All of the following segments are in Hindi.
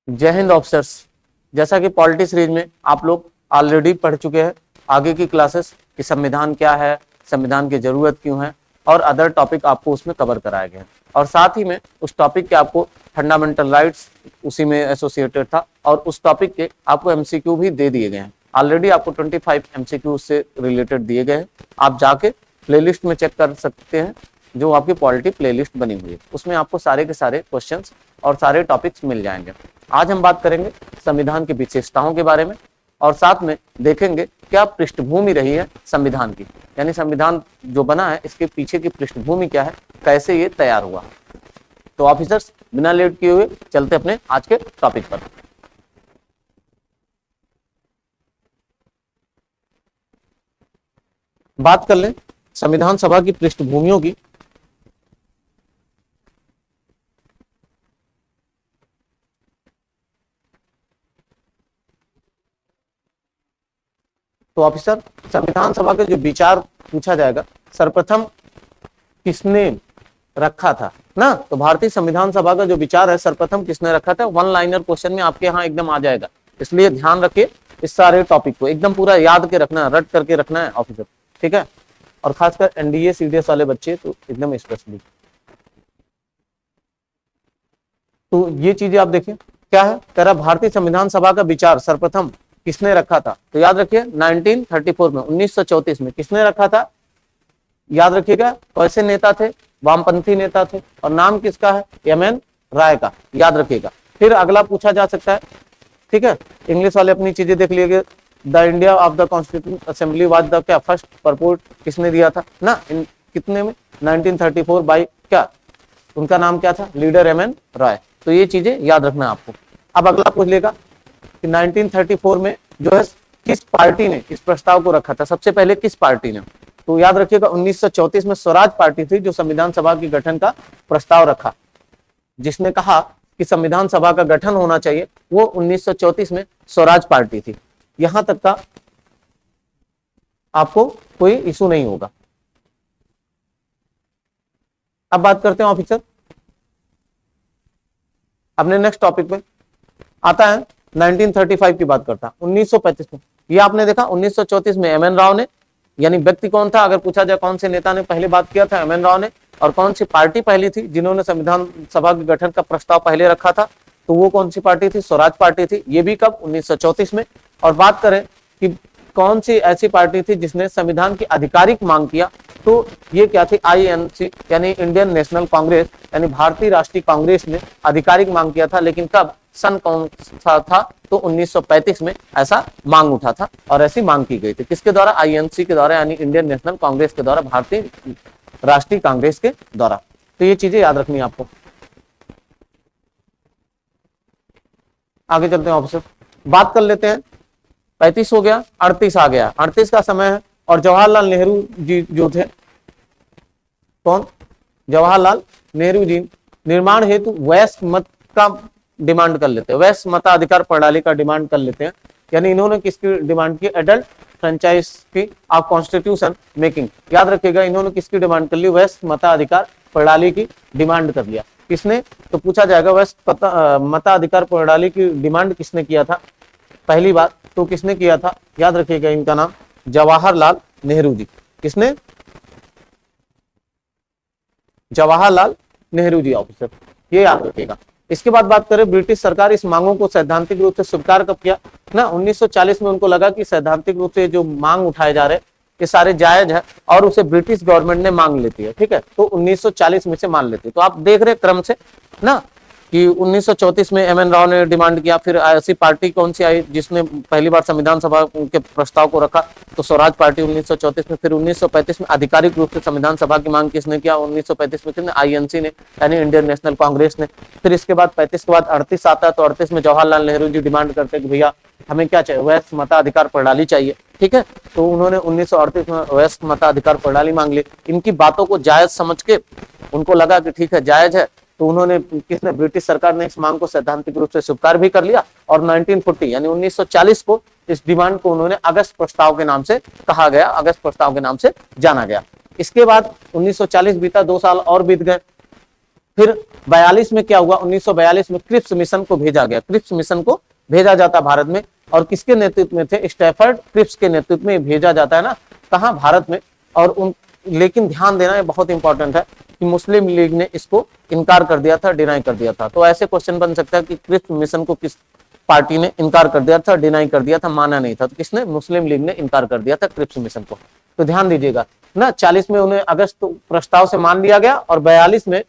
जय हिंद ऑफिसर्स। जैसा कि पॉलिटी सीरीज में आप लोग ऑलरेडी पढ़ चुके हैं आगे की क्लासेस कि संविधान क्या है, संविधान की जरूरत क्यों है और अदर टॉपिक आपको उसमें कवर कराए गए हैं। और साथ ही में उस टॉपिक के आपको फंडामेंटल राइट्स उसी में एसोसिएटेड था और उस टॉपिक के आपको एमसीक्यू भी दे दिए गए हैं। ऑलरेडी आपको 25 एमसीक्यू से रिलेटेड दिए गए हैं। आप जाके प्लेलिस्ट में चेक कर सकते हैं, जो आपकी पॉलिटी प्लेलिस्ट बनी हुई है, उसमें आपको सारे के सारे क्वेश्चंस और सारे टॉपिक्स मिल जाएंगे। आज हम बात करेंगे संविधान की विशेषताओं के बारे में और साथ में देखेंगे क्या पृष्ठभूमि रही है संविधान की, यानी संविधान जो बना है इसके पीछे की पृष्ठभूमि क्या है, कैसे ये तैयार हुआ। तो ऑफिसर्स बिना लेट किए हुए चलते अपने आज के टॉपिक पर। बात कर लें संविधान सभा की पृष्ठभूमियों की। तो ऑफिसर संविधान सभा के जो विचार पूछा जाएगा, सर्वप्रथम किसने रखा था ना, तो भारतीय संविधान सभा का जो विचार है सर्वप्रथम किसने रखा था, वन लाइनर क्वेश्चन में आपके यहाँ एकदम आ जाएगा। इसलिए ध्यान रखिए, इस सारे टॉपिक को एकदम पूरा याद के रखना है, रट करके रखना है ऑफिसर, ठीक है। और खासकर एनडीए सीडीएस वाले बच्चे तो एकदम स्पेशली। तो ये चीजें आप देखिए क्या है, कह रहा भारतीय संविधान सभा का विचार सर्वप्रथम किसने रखा था, तो याद रखिए 1934 में 1934 में किसने रखा था, याद रखिएगा। कैसे नेता थे, वामपंथी नेता थे और नाम किसका है, एमएन राय का, याद रखिएगा। फिर अगला पूछा जा सकता है, ठीक है, इंग्लिश वाले अपनी चीजें देख लीजिए। The India of the constitution assembly was the क्या फर्स्ट प्रपोज किसने दिया था ना, इन कितने में 1934 बाई क्या, उनका नाम क्या था, लीडर एमएन राय। तो ये चीजें याद रखना आपको। अब अगला पूछ लेगा कि 1934 में जो है किस पार्टी ने इस प्रस्ताव को रखा था, सबसे पहले किस पार्टी ने, तो याद रखिएगा 1934 में स्वराज पार्टी थी जो संविधान सभा के गठन का प्रस्ताव रखा। जिसने कहा कि संविधान सभा का गठन होना चाहिए वो 1934 में स्वराज पार्टी थी। यहां तक का आपको कोई इशू नहीं होगा। अब बात करते हैं ऑफिसर अपने नेक्स्ट टॉपिक पे आता है 1935 की बात करता है 1935 में। ये आपने देखा 1934 में एमएन राव ने, यानी व्यक्ति कौन था, अगर पूछा जाए कौन से नेता ने पहले बात किया था, एमएन राव ने। और कौन सी पार्टी पहली थी जिन्होंने संविधान सभा के गठन का प्रस्ताव पहले रखा था, तो वो कौन सी पार्टी थी, स्वराज पार्टी थी। ये भी कब, 1934 में। और बात करें कि कौन सी ऐसी पार्टी थी जिसने संविधान की आधिकारिक मांग किया, तो ये क्या थी, आईएनसी यानी इंडियन नेशनल कांग्रेस, यानी भारतीय राष्ट्रीय कांग्रेस ने आधिकारिक मांग किया था। लेकिन कब, सन कौन सा था, तो 1935 में ऐसा मांग उठा था और ऐसी मांग की गई थी। किसके द्वारा, आईएनसी के द्वारा, यानी इंडियन नेशनल कांग्रेस के द्वारा, भारतीय राष्ट्रीय कांग्रेस के द्वारा। तो ये चीजें याद रखनी है आपको। आगे चलते हैं ऑफिसर, बात कर लेते हैं 35 हो गया, 38 आ गया। 38 का समय है और जवाहरलाल नेहरू जी जो थे, कौन, जवाहरलाल नेहरू जी निर्माण हेतु वयस्क मत का डिमांड कर लेते हैं, वयस्क मताधिकार प्रणाली का डिमांड कर लेते हैं। यानी इन्होंने किसकी डिमांड की, एडल्ट फ्रेंचाइज की ऑफ कॉन्स्टिट्यूशन मेकिंग। याद रखिएगा इन्होंने किसकी डिमांड कर ली, वयस्क मताधिकार प्रणाली की डिमांड कर लिया। किसने, तो पूछा जाएगा वयस्क मताधिकार प्रणाली की डिमांड किसने किया था पहली बार, तो किसने किया था, याद रखिएगा इनका नाम जवाहरलाल नेहरू जी। किसने, जवाहरलाल नेहरू जी ऑफिसर, ये याद रखिएगा। इसके बाद बात करें ब्रिटिश सरकार इस मांगों को सैद्धांतिक रूप से स्वीकार कब किया ना, 1940 में उनको लगा कि सैद्धांतिक रूप से जो मांग उठाए जा रहे ये सारे जायज है और उसे ब्रिटिश गवर्नमेंट ने मांग लेती है, ठीक है। तो 1940 में से मान लेती है। तो आप देख रहे क्रम से ना कि 1934 में एमएन राव ने डिमांड किया, फिर ऐसी पार्टी कौन सी आई जिसने पहली बार संविधान सभा के प्रस्ताव को रखा, तो स्वराज पार्टी 1934 में। फिर 1935 में आधिकारिक रूप से संविधान सभा की मांग किसने किया, 1935 में किसने, आईएनसी ने, यानी इंडियन नेशनल कांग्रेस ने। फिर इसके बाद 35 के बाद 38 आता है, तो 38 में जवाहरलाल नेहरू जी डिमांड करते हैं कि भैया हमें क्या चाहिए, वयस्क मताधिकार प्रणाली चाहिए, ठीक है। तो उन्होंने 1938 में वयस्क मताधिकार प्रणाली मांग ली। इनकी बातों को जायज समझ के उनको लगा कि ठीक है जायज है, तो उन्होंने, किसने, ब्रिटिश सरकार ने इस मांग को सैद्धांतिक रूप से स्वीकार भी कर लिया। और 1940 यानी 1940 को इस डिमांड को उन्होंने अगस्त प्रस्ताव के नाम से कहा गया, अगस्त प्रस्ताव के नाम से जाना गया। इसके बाद 1940 बीता, 2 साल और बीत गए, फिर 42 में क्या हुआ, 1942 में क्रिप्स मिशन को भेजा गया, क्रिप्स मिशन को भेजा जाता भारत में, और किसके नेतृत्व में थे, स्टैफर्ड क्रिप्स के नेतृत्व में भेजा जाता है ना, कहाँ, भारत में। और उन, लेकिन ध्यान देना, ये बहुत इंपॉर्टेंट है कि मुस्लिम लीग ने इसको इनकार कर दिया था, डिनाई कर दिया था। तो ऐसे क्वेश्चन बन सकता है कि क्रिप्स मिशन को किस पार्टी ने इनकार कर दिया था, डिनाई कर दिया था, माना नहीं था, तो किसने, मुस्लिम लीग ने इनकार कर दिया था क्रिप्स मिशन को। तो ध्यान दीजिएगा ना, 40 में उन्हें अगस्त प्रस्ताव से मान लिया गया, और 42 में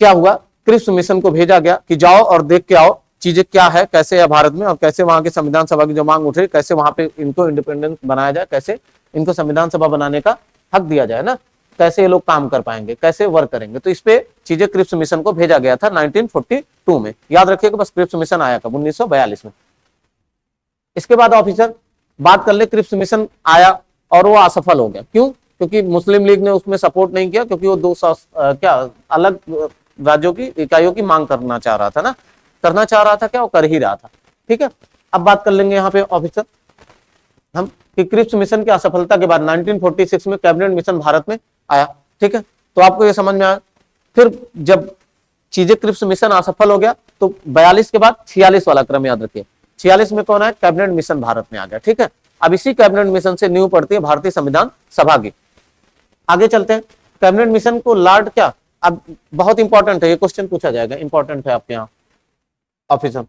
क्या हुआ, क्रिप्स मिशन को भेजा गया कि जाओ और देख के आओ चीजें क्या है, कैसे है भारत में, और कैसे वहां के संविधान सभा की जो मांग उठ रही, कैसे वहां पे इनको इंडिपेंडेंस बनाया जाए, कैसे इनको संविधान सभा बनाने का हक दिया जाए ना, कैसे ये लोग काम कर पाएंगे, कैसे वर्क करेंगे। तो इस पे चीजें क्रिप्स मिशन को भेजा गया था 1942 में। याद रखिएगा बस, क्रिप्स मिशन आया कब, 1942 में। इसके बाद ऑफिसर बात कर ले, क्रिप्स मिशन आया और वो असफल हो गया, क्यों, क्योंकि मुस्लिम लीग ने उसमें सपोर्ट नहीं किया, क्योंकि वो दो क्या अलग राज्यों की इकाइयों की मांग करना चाह रहा था ना, करना चाह रहा था क्या, वो कर ही रहा था। ठीक है, अब बात कर लेंगे यहाँ पे ऑफिसर हम कि क्रिप्स मिशन की असफलता के बाद 1946 में कैबिनेट मिशन भारत में आया। ठीक है, तो आपको ये समझ में आया। फिर जब चीजें क्रिप्स मिशन असफल हो गया, तो 42 के बाद 46 वाला क्रम याद रखिए, 46 में कौन आया, कैबिनेट मिशन भारत में आ गया। ठीक है, अब इसी कैबिनेट मिशन से नींव पड़ती है भारतीय संविधान सभा की। आगे चलते हैं, कैबिनेट मिशन को लॉर्ड क्या, अब बहुत इंपॉर्टेंट है, ये क्वेश्चन पूछा जाएगा, इंपॉर्टेंट है आपके यहाँ ऑफिसर,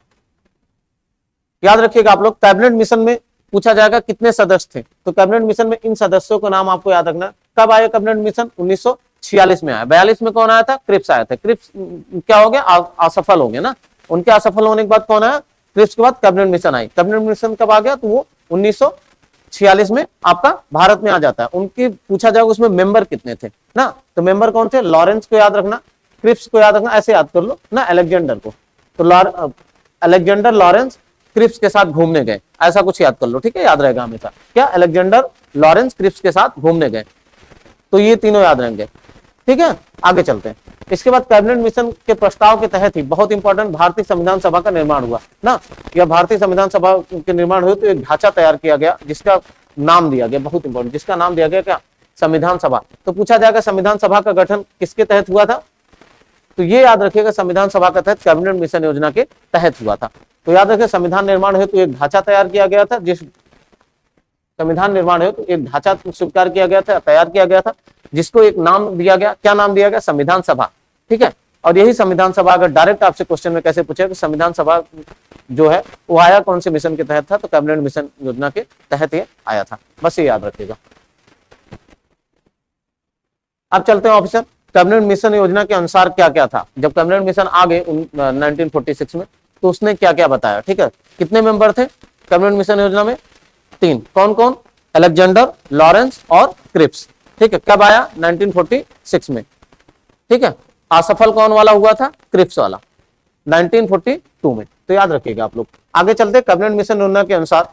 याद रखिएगा आप लोग। कैबिनेट मिशन में पूछा जाएगा कितने सदस्य थे, तो कैबिनेट मिशन में इन सदस्यों का नाम आपको याद रखना। कब आया कैबिनेट मिशन, 1946 में आया। 42 में कौन आया था, क्रिप्स आया था। क्रिप्स क्या हो गया, असफल हो गया ना, उनके असफल होने के बाद कौन आया, क्रिप्स के बाद कैबिनेट मिशन आई। कैबिनेट मिशन कब आ गया, तो वो 1946 में आपका भारत में आ जाता है। उनकी पूछा जाएगा उसमें मेंबर कितने थे ना, तो मेंबर कौन थे, लॉरेंस को याद रखना, क्रिप्स को याद रखना, ऐसे याद कर लो ना, अलेक्जेंडर को, तो अलेक्जेंडर लॉरेंस क्रिप्स के साथ घूमने गए, ऐसा कुछ याद कर लो। ठीक है, याद रहेगा हमेशा, क्या, अलेक्जेंडर लॉरेंस क्रिप्स के साथ घूमने गए, तो ये तीनों याद रहेंगे। ठीक है, आगे चलते हैं। इसके बाद कैबिनेट मिशन के प्रस्ताव के तहत ही बहुत इंपॉर्टेंट भारतीय संविधान सभा का निर्माण हुआ ना, या भारतीय संविधान सभा के निर्माण हुए तो एक ढांचा तैयार किया गया जिसका नाम दिया गया, बहुत इंपॉर्टेंट, जिसका नाम दिया गया क्या, संविधान सभा। तो पूछा जाएगा संविधान सभा का गठन किसके तहत हुआ था, तो ये याद रखिएगा संविधान सभा का तहत कैबिनेट मिशन योजना के तहत हुआ था। तो याद रखिए संविधान निर्माण हेतु एक ढांचा तैयार किया गया था, जिस संविधान निर्माण हेतु एक ढांचा स्वीकार किया गया था, तैयार किया गया था, जिसको एक नाम दिया गया, क्या नाम दिया गया, संविधान सभा। ठीक है, और यही संविधान सभा अगर डायरेक्ट आपसे क्वेश्चन में कैसे पूछे कि संविधान सभा जो है वो आया कौन से मिशन के तहत था, तो कैबिनेट मिशन योजना के तहत ये आया था, बस ये याद रखिएगा। अब चलते हैं ऑफिसर, कैबिनेट मिशन योजना के अनुसार क्या क्या था। जब कैबिनेट मिशन आ गए 1946 में, तो उसने क्या क्या बताया। ठीक है, कितने मेंबर थे कैबिनेट मिशन योजना में, 3, कौन कौन, अलेक्जेंडर, लॉरेंस और क्रिप्स। ठीक है, कब आया, 1946 में। ठीक है, असफल कौन वाला हुआ था, क्रिप्स वाला, 1942 में। तो याद रखिएगा आप लोग। आगे चलते, कैबिनेट मिशन योजना के अनुसार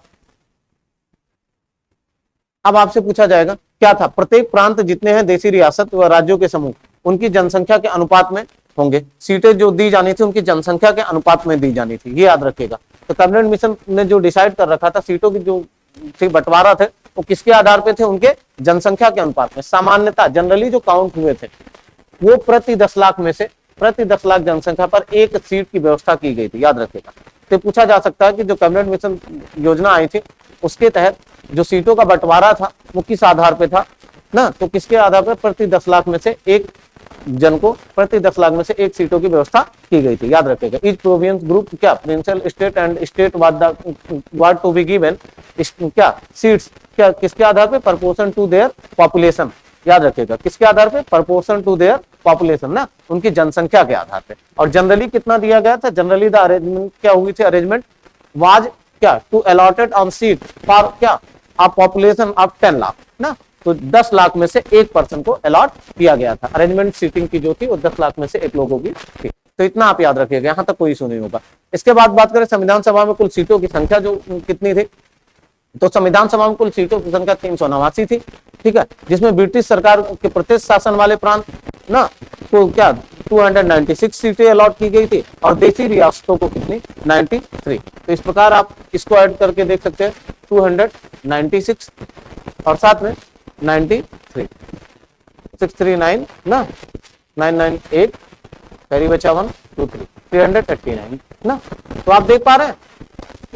अब आपसे पूछा जाएगा क्या था, प्रत्येक प्रांत जितने हैं देशी रियासत व राज्यों के समूह, उनकी जनसंख्या के अनुपात में होंगे। सीटें जो दी जानी थी उनकी जनसंख्या के अनुपात में दी जानी थी, ये याद रखिएगा। तो कैबिनेट मिशन ने जो डिसाइड कर रखा था सीटों की जो बंटवारा थे वो किसके आधार पे थे, उनके जनसंख्या के अनुपात में। सामान्यता जनरली जो काउंट हुए थे वो प्रति 10 लाख में से प्रति 10 लाख जनसंख्या पर एक सीट की व्यवस्था की गई थी, याद रखिएगा। तो पूछा जा सकता है कि जो कैबिनेट मिशन योजना आई थी उसके तहत जो सीटों का बंटवारा था वो किस आधार पे था ना, तो किसके आधार पर, प्रति 10 लाख में से एक जन को प्रति 10 लाख में से एक सीटों की व्यवस्था की गई थी, याद रखिएगा। ईच प्रोविंस ग्रुप क्या, principal state and state was to be given क्या सीट्स, क्या किसके आधार पे, प्रपोर्शन टू देयर पॉपुलेशन, याद रखिएगा, किसके आधार पे, प्रपोर्शन टू देयर पॉपुलेशन ना, उनकी जनसंख्या के आधार पे। और जनरली कितना दिया गया था, जनरली द अरेंजमेंट क्या हुई थी, अरेंजमेंट वाज क्या, to allotted on seat for क्या, अ पॉपुलेशन ऑफ 10 लाख ना, तो 10 लाख में से एक पर्सन को अलॉट किया गया था। अरेंजमेंट सीटिंग की जो थी वो 10 लाख में से एक लोगों की थी। तो इतना आप याद रखिएगा, यहां तक कोई इशू नहीं होगा। इसके बाद बात करें संविधान सभा में कुल सीटों की संख्या जो कितनी थी, तो संविधान सभा में कुल सीटों की संख्या 389 थी। ठीक है, जिसमें ब्रिटिश सरकार के प्रत्यक्ष शासन वाले प्रांत ना तो क्या 296 सीटें अलॉट की गई थी, और देशी रियासतों को कितनी, 93। तो इस प्रकार आप इसको ऐड करके देख सकते हैं, 296 और साथ में 93, 639 ना 998 कैरी बचा 1 2 3 389 ना। तो आप देख पा रहे हैं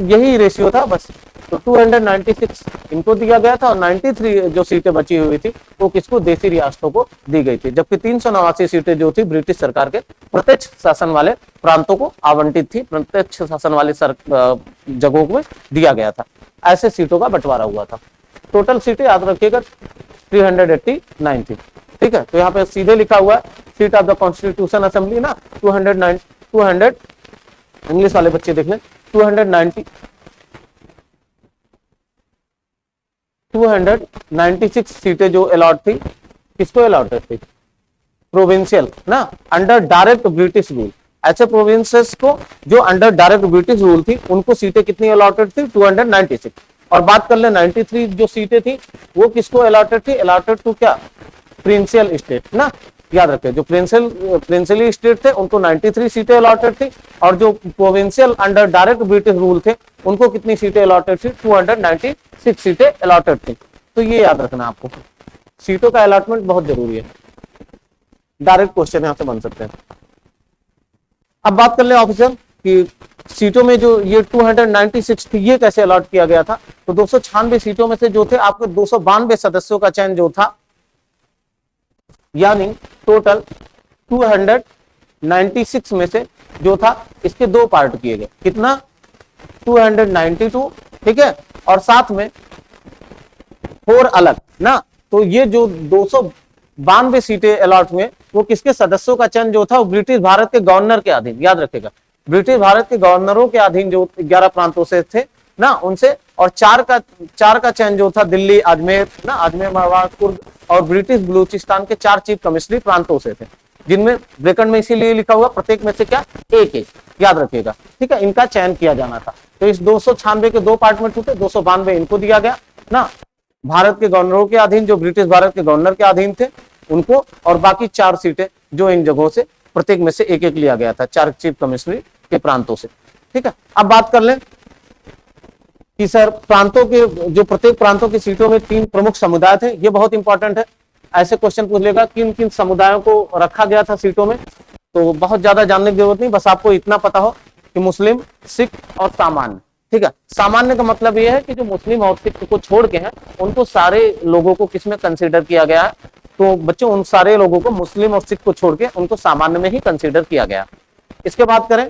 यही रेशियो था बस। तो 296 इनको दिया गया था और 93 जो सीटें बची हुई थी वो किसको, देसी रियासतों को दी गई थी, जबकि 389 सीटें जो थी ब्रिटिश सरकार के प्रत्यक्ष शासन वाले प्रांतों को आवंटित थी, प्रत्यक्ष शासन वाले जगहों में दिया गया था। ऐसे सीटों का बंटवारा हुआ था। टोटल सीटें याद रखिएगा 389 थी। ठीक है, तो यहाँ पे सीधे लिखा हुआ है seat of the constitution assembly ना 200 इंग्लिश वाले बच्चे देख लें 296 सीटें जो अलॉट थी, किसको अलॉटेड थी, प्रोविंशियल ना, अंडर डायरेक्ट ब्रिटिश रूल। ऐसे प्रोविंसेस को जो अंडर डायरेक्ट ब्रिटिश रूल थी उनको सीटें कितनी अलॉटेड थी, 296। और बात कर ले 93 जो सीटें थी वो किसको अलॉटेड थी, अलॉटेड टू क्या, प्रिंसियल स्टेट ना। याद रखें जो प्रिंसियली स्टेट थे उनको 93 सीटें अलॉटेड थी और जो provincial under direct British rule थे उनको कितनी सीटें अलॉटेड थी, 296 सीटें अलॉटेड थी। तो ये याद रखना आपको, सीटों का अलॉटमेंट बहुत जरूरी है, डायरेक्ट क्वेश्चन यहां से बन सकते हैं। अब बात कर ले ऑफिसर कि सीटों में जो ये 296 थी ये कैसे अलॉट किया गया था। तो 296 सीटों में से जो थे आपके 292 सदस्यों का चयन जो था, यानी टोटल 296 में से जो था इसके दो पार्ट किए गए, कितना 292, ठीक है, और साथ में 4 अलग ना। तो ये जो 292 सीटें अलॉट हुए वो किसके सदस्यों का चयन जो था वो ब्रिटिश भारत के गवर्नर के अधीन, याद रखेगा ब्रिटिश भारत के गवर्नरों के अधीन जो 11 प्रांतों से थे ना उनसे, और 4 का चयन जो था दिल्ली, अजमेर ना, अजमेर मरवाड़ कुर्ग और ब्रिटिश बलूचिस्तान के 4 चीफ कमिश्नरी प्रांतों से थे, जिनमें ब्रैकेट में इसीलिए लिखा हुआ प्रत्येक में से क्या, एक एक, याद रखिएगा। ठीक है, इनका चयन किया जाना था। तो इस 296 के दो पार्ट में टूटे, 292 इनको दिया गया ना, भारत के गवर्नरों के अधीन जो ब्रिटिश भारत के गवर्नर के अधीन थे उनको, और बाकी 4 सीटें जो इन जगहों से प्रत्येक में से एक एक लिया गया था 4 चीफ कमिश्नरी के प्रांतों से। ठीक है, अब बात कर लें कि सर प्रांतों के जो प्रत्येक प्रांतों की सीटों में 3 प्रमुख समुदाय थे, ये बहुत इंपॉर्टेंट है। ऐसे क्वेश्चन पूछ लेगा किन किन समुदायों को रखा गया था सीटों में, तो बहुत ज्यादा जानने की जरूरत नहीं, बस आपको इतना पता हो कि मुस्लिम, सिख और सामान्य। ठीक है, सामान्य का मतलब यह है कि जो मुस्लिम और सिख को छोड़ के हैं उनको सारे लोगों को किसमें कंसीडर किया गया है, तो बच्चों उन सारे लोगों को मुस्लिम और सिख को छोड़ के उनको सामान्य में ही कंसीडर किया गया। इसके बाद करें,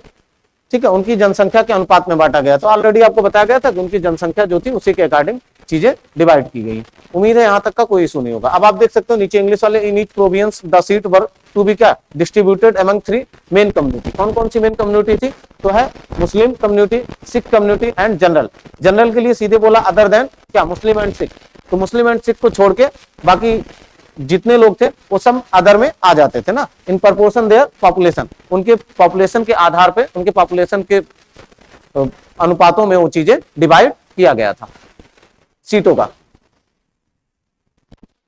ठीक है, उनकी जनसंख्या के अनुपात में बांटा गया। तो ऑलरेडी आपको बताया गया था कि उनकी जनसंख्या जो थी उसी के अकॉर्डिंग चीजें डिवाइड की गई। उम्मीद है यहां तक का कोई इशू नहीं होगा। अब आप देख सकते हो नीचे इंग्लिश वाले, in each province the seat were to be क्या, डिस्ट्रीब्यूटेड अमंग 3 मेन कम्युनिटी। कौन कौन सी मेन कम्युनिटी थी, तो है Muslim community, Sikh community and general. General के लिए सीधे बोला अदर देन क्या, मुस्लिम एंड सिख। तो मुस्लिम एंड सिख को छोड़ के बाकी जितने लोग थे वो सब अदर में आ जाते थे ना, इन प्रपोर्शन देयर पॉपुलेशन, उनके पॉपुलेशन के आधार पे, उनके पॉपुलेशन के अनुपातों में वो चीजें डिवाइड किया गया था सीटों का।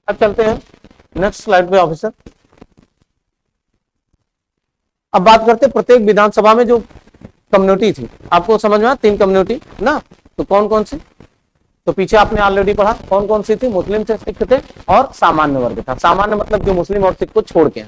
अब चलते हैं नेक्स्ट स्लाइड पे ऑफिसर। अब बात करते हैं प्रत्येक विधानसभा में जो कम्युनिटी थी, आपको समझ में 3 कम्युनिटी ना, तो कौन कौन सी, तो पीछे आपने ऑलरेडी पढ़ा कौन कौन सी थी, मुस्लिम थे, सिख थे और सामान्य वर्ग था। सामान्य मतलब जो मुस्लिम और सिख को छोड़ के।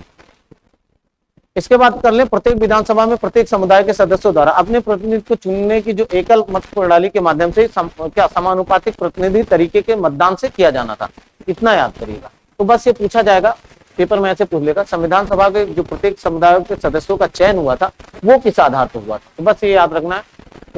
इसके बाद कर ले प्रत्येक विधानसभा में प्रत्येक समुदाय के सदस्यों द्वारा अपने प्रतिनिधि को चुनने की जो एकल मत प्रणाली के माध्यम से क्या समानुपातिक प्रतिनिधि तरीके के मतदान से किया जाना था, इतना याद करिएगा। तो बस ये पूछा जाएगा पेपर में, ऐसे पूछ लेगा संविधान सभा के जो प्रत्येक समुदाय के सदस्यों का चयन हुआ था वो किस आधार पर हुआ था, तो बस ये याद रखना है।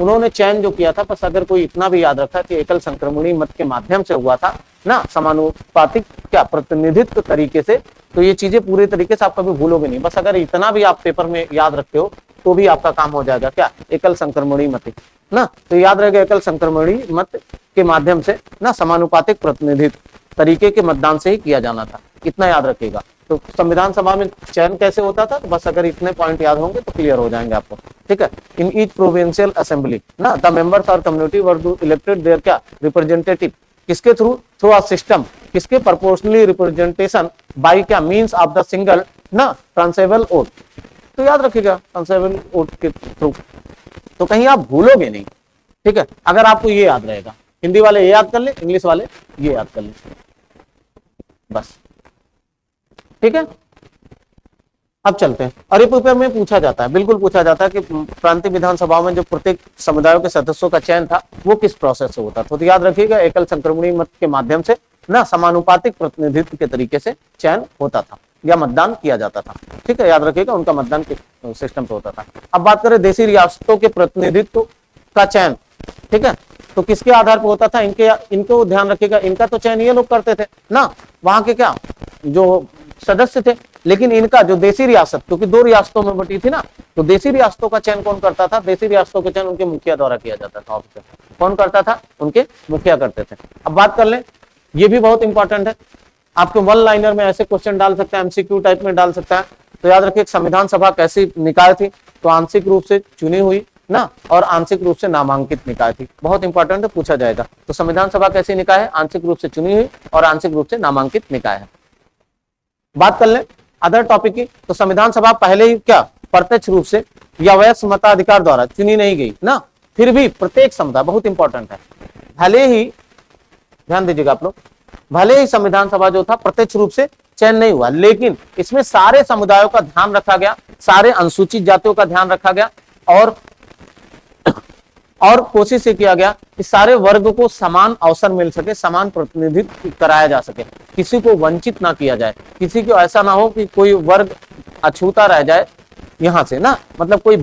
उन्होंने चयन जो किया था, बस अगर कोई इतना भी याद रखा कि एकल संक्रमणी मत के माध्यम से हुआ था ना, समानुपातिक क्या प्रतिनिधित्व तरीके से, तो ये चीजें पूरे तरीके से आप कभी भूलोगे नहीं। बस अगर इतना भी आप पेपर में याद रखते हो तो भी आपका काम हो जाएगा, क्या, एकल संक्रमणी मत ना। तो याद रहेगा एकल संक्रमणी मत के माध्यम से ना समानुपातिक प्रतिनिधित्व तरीके के मतदान से ही किया जाना था, इतना याद रखिएगा। तो संविधान सभा में चयन कैसे होता था, तो बस अगर इतने पॉइंट याद होंगे तो क्लियर हो जाएंगे आपको। ठीक है, इन ईच प्रोविंशियल असेंबली ना द मेंबर्स और कम्युनिटी वर इलेक्टेड देयर क्या, रिप्रेजेंटेटिव, किसके थ्रू, थ्रू अ सिस्टम, किसके प्रोपोर्शनली रिप्रेजेंटेशन बाय क्या, मींस ऑफ द सिंगल ना ट्रांसेबल वोट। तो याद रखिएगा ट्रांसेबल वोट के थ्रू, तो कहीं आप भूलोगे नहीं। ठीक है, अगर आपको ये याद रहेगा, हिंदी वाले ये याद कर ले, इंग्लिश वाले ये याद कर ले, बस। ठीक है, अब चलते हैं। और ये पेपर में पूछा जाता है, बिल्कुल पूछा जाता है कि प्रांतीय विधानसभाओं में जो प्रत्येक समुदायों के सदस्यों का चयन था वो किस प्रोसेस से होता था। तो याद रखिएगा, एकल संक्रमणी मत के माध्यम से ना समानुपातिक प्रतिनिधित्व के तरीके से चयन होता था या मतदान किया जाता था। ठीक है, याद रखिएगा उनका मतदान किस सिस्टम पे होता था। अब बात करें देशी रियासतों के प्रतिनिधित्व का चयन, ठीक है, तो किसके आधार पर होता था, इनको ध्यान रखिएगा, इनका तो चयन ये लोग करते थे ना, वहां के क्या जो सदस्य थे, लेकिन इनका जो देशी रियासत, क्योंकि दो रियासतों में बटी थी ना, तो देशी रियासतों का चयन कौन करता था, देशी रियासतों का चयन उनके मुखिया द्वारा किया जाता था। ऑफिसर कौन करता था, उनके मुखिया करते थे। अब बात कर लें, ये भी बहुत इंपॉर्टेंट है, आपके वन लाइनर में ऐसे क्वेश्चन डाल सकते हैं, एमसीक्यू टाइप में डाल सकता है। तो याद रखिए संविधान सभा कैसी निकाय थी, तो आंशिक रूप से चुनी हुई ना और आंशिक रूप से नामांकित निकाय थी। बहुत इंपॉर्टेंट है, पूछा जाएगा। तो संविधान सभा कैसी निकाय है, आंशिक रूप से चुनी हुई और आंशिक रूप से नामांकित निकाय है। बात कर लें अदर टॉपिक की, तो संविधान सभा पहले ही क्या प्रत्यक्ष रूप से या वयस्क मताधिकार द्वारा चुनी नहीं गई ना, फिर भी प्रत्येक समुदाय, बहुत इंपॉर्टेंट है, भले ही ध्यान दीजिएगा आप लोग, भले ही संविधान सभा जो था प्रत्यक्ष रूप से चयन नहीं हुआ, लेकिन इसमें सारे समुदायों का ध्यान रखा गया, सारे अनुसूचित जातियों का ध्यान रखा गया और कोशिश ये किया गया कि सारे वर्ग को समान अवसर मिल सके, समान प्रतिनिधित्व कराया जा सके, किसी को वंचित ना किया जाए, किसी को ऐसा ना हो कि कोई वर्ग अछूता रह जाए यहाँ से ना, मतलब कोई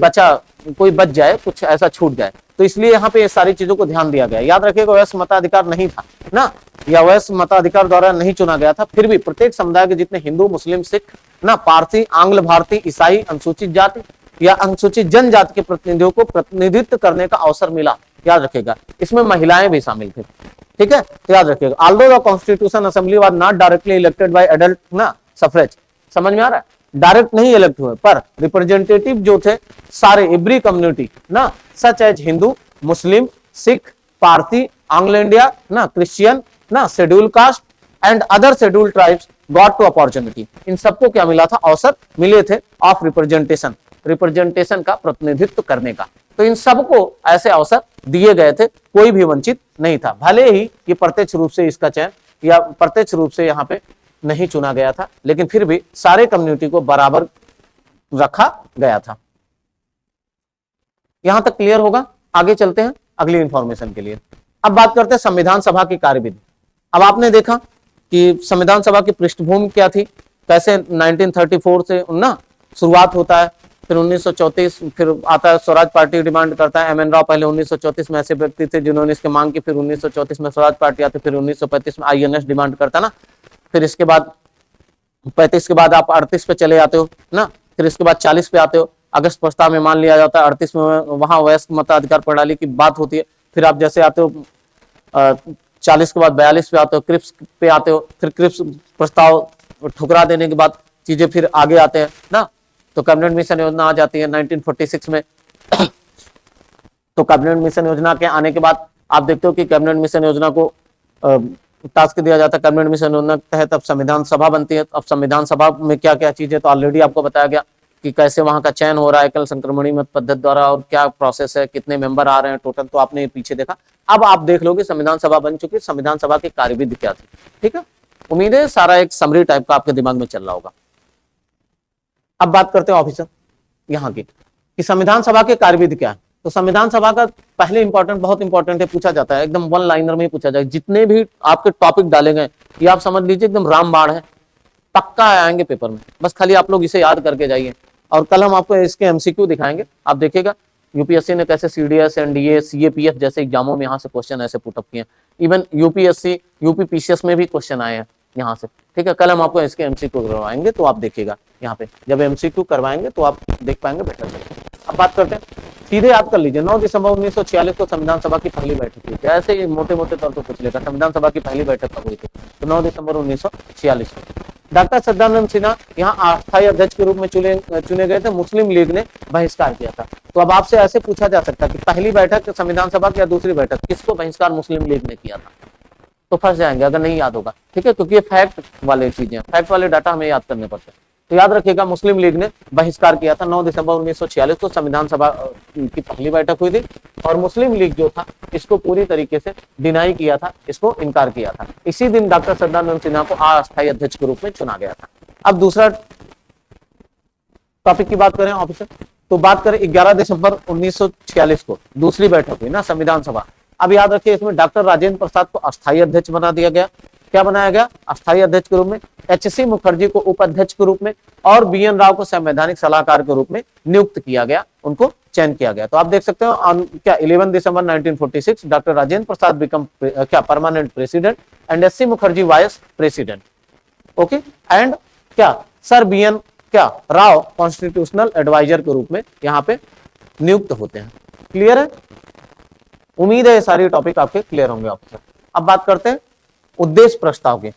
बच जाए, कुछ ऐसा छूट जाए। तो इसलिए यहाँ पे ये सारी चीजों को ध्यान दिया गया। याद रखिएगा वयस्क मताधिकार नहीं था ना, या वयस्क मताधिकार द्वारा नहीं चुना गया था, फिर भी प्रत्येक समुदाय के जितने हिंदू, मुस्लिम, सिख ना, पारसी, आंग्ल भारतीय, ईसाई, अनुसूचित जाति या अनुसूचित जनजाति के प्रतिनिधियों को प्रतिनिधित्व करने का अवसर मिला। याद रखिएगा इसमें महिलाएं भी शामिल थे। ठीक है, तो याद रखिएगा although the constitution assembly was not directly elected by adult ना सफरेज, समझ में आ रहा है, डायरेक्ट नहीं इलेक्ट हुए, पर रिप्रेजेंटेटिव जो थे सारे एवरी कम्युनिटी ना, such as Hindu, Muslim, Sikh, Parsi, आंग्ल इंडिया ना, क्रिश्चियन ना, schedule caste and other schedule tribes got to opportunity. इन सबको क्या मिला था, अवसर मिले थे ऑफ रिप्रेजेंटेशन का, प्रतिनिधित्व करने का। तो इन सबको ऐसे अवसर दिए गए थे, कोई भी वंचित नहीं था, भले ही ये प्रत्यक्ष रूप से इसका चयन या प्रत्यक्ष रूप से यहाँ पे नहीं चुना गया था, लेकिन फिर भी सारे कम्युनिटी को बराबर रखा गया था। यहां तक क्लियर होगा। आगे चलते हैं अगली इंफॉर्मेशन के लिए। अब बात करते हैं संविधान सभा की कार्यविधि। अब आपने देखा कि संविधान सभा की पृष्ठभूमि क्या थी, कैसे 1934 से ना शुरुआत होता है, फिर 1934 फिर आता है स्वराज पार्टी डिमांड करता है। एम एन राव पहले 1934 में ऐसे व्यक्ति थे जिन्होंने इसकी मांग की, फिर 1934 में स्वराज पार्टी आती, फिर 1935 में INS डिमांड करता ना, फिर इसके बाद 35 के बाद आप 38 पे चले जाते हो ना, फिर इसके बाद 40 पे आते हो, अगस्त प्रस्ताव में मान लिया जाता है, 38 में वहां वयस्क मताधिकार प्रणाली की बात होती है, फिर आप जैसे आते हो 40 के बाद 42 पे आते हो, क्रिप्स पे आते हो, फिर क्रिप्स प्रस्ताव ठुकरा देने के बाद चीजें फिर आगे आते हैं ना, तो कैबिनेट मिशन योजना आ जाती है 1946 में। तो कैबिनेट मिशन योजना के आने के बाद आप देखते हो कि कैबिनेट मिशन योजना को टास्क दिया जाता है, कैबिनेट मिशन योजना के तहत अब संविधान सभा बनती है। अब संविधान सभा में क्या क्या चीजें, तो ऑलरेडी आपको बताया गया कि कैसे वहां का चयन हो रहा है एकल संक्रमणी मत पद्धति द्वारा, और क्या प्रोसेस है, कितने मेंबर आ रहे हैं टोटल, तो आपने पीछे देखा। अब आप देख लोगे संविधान सभा बन चुकी है, संविधान सभा की कार्यविधि क्या थी। ठीक है, उम्मीद है सारा एक समरी टाइप का आपके दिमाग में चल रहा होगा। अब बात करते हैं ऑफिसर यहाँ की कि संविधान सभा की कार्यविधि क्या है। तो संविधान सभा का पहले इंपॉर्टेंट, बहुत इंपॉर्टेंट है, पूछा जाता है एकदम वन लाइनर में ही पूछा जाए। जितने भी आपके टॉपिक डाले गए ये आप समझ लीजिए एकदम रामबाण है, पक्का आएंगे पेपर में, बस खाली आप लोग इसे याद करके जाइए। और कल हम आपको इसके MCQ दिखाएंगे, आप देखिएगा यूपीएससी ने कैसे CDS, NDA, CAPF जैसे एग्जामों में यहाँ से क्वेश्चन ऐसे पुटअप किए। इवन UPSC, UPPCS में भी क्वेश्चन आए हैं यहाँ से। ठीक है, कल हम आपको इसके MCQ करवाएंगे, तो आप देखिएगा यहाँ पे जब MCQ करवाएंगे तो आप देख पाएंगे बेटर से। अब बात करते हैं, सीधे याद कर लीजिए 9 दिसंबर 1946 को संविधान सभा की पहली बैठक हुई थी। ऐसे मोटे मोटे तौर पर पूछ लेगा संविधान सभा की पहली बैठक कब हुई थी, तो 9 दिसंबर 1946 को। डॉक्टर सदानंद सिन्हा यहाँ अस्थायी अध्यक्ष के रूप में चुने गए थे, मुस्लिम लीग ने बहिष्कार किया था। तो अब आपसे ऐसे पूछा जा सकता है कि पहली बैठक संविधान सभा की या दूसरी बैठक, किसको बहिष्कार मुस्लिम लीग ने किया था, तो फंस जाएंगे अगर नहीं याद होगा। ठीक है, क्योंकि ये फैक्ट वाले चीजें, फैक्ट वाले डाटा हमें याद करने पड़ते हैं। तो याद रखिएगा मुस्लिम लीग ने बहिष्कार किया था 9 दिसंबर 1946 को संविधान सभा की पहली बैठक हुई थी, और मुस्लिम लीग जो था इसको पूरी तरीके से डिनाई किया था, इसको इनकार किया था। इसी दिन डॉक्टर सदानंद सिन्हा को अस्थायी अध्यक्ष के रूप में चुना गया था। अब दूसरा टॉपिक की बात करें ऑफिसर, तो बात करें 11 दिसंबर 1946 को दूसरी बैठक हुई ना संविधान सभा। अब याद रखिए इसमें डॉक्टर राजेंद्र प्रसाद को अस्थायी अध्यक्ष बना दिया गया। क्या बनाया गया? अस्थायी अध्यक्ष के रूप में। एच.सी. मुखर्जी को उपाध्यक्ष के रूप में और बी.एन. राव को संवैधानिक सलाहकार के रूप में नियुक्त किया गया, उनको चयन किया गया। तो आप देख सकते हो क्या 11 December 1946 doctor Rajendra Prasad become क्या permanent president and H C. Mukherjee vice president. Okay, and क्या सर बी.एन. क्या राव कॉन्स्टिट्यूशनल एडवाइजर के रूप में यहाँ पे नियुक्त होते हैं। क्लियर है? उम्मीद है ये सारी टॉपिक आपके क्लियर होंगे ऑफिसर। अब बात करते हैं उद्देश्य प्रस्ताव के।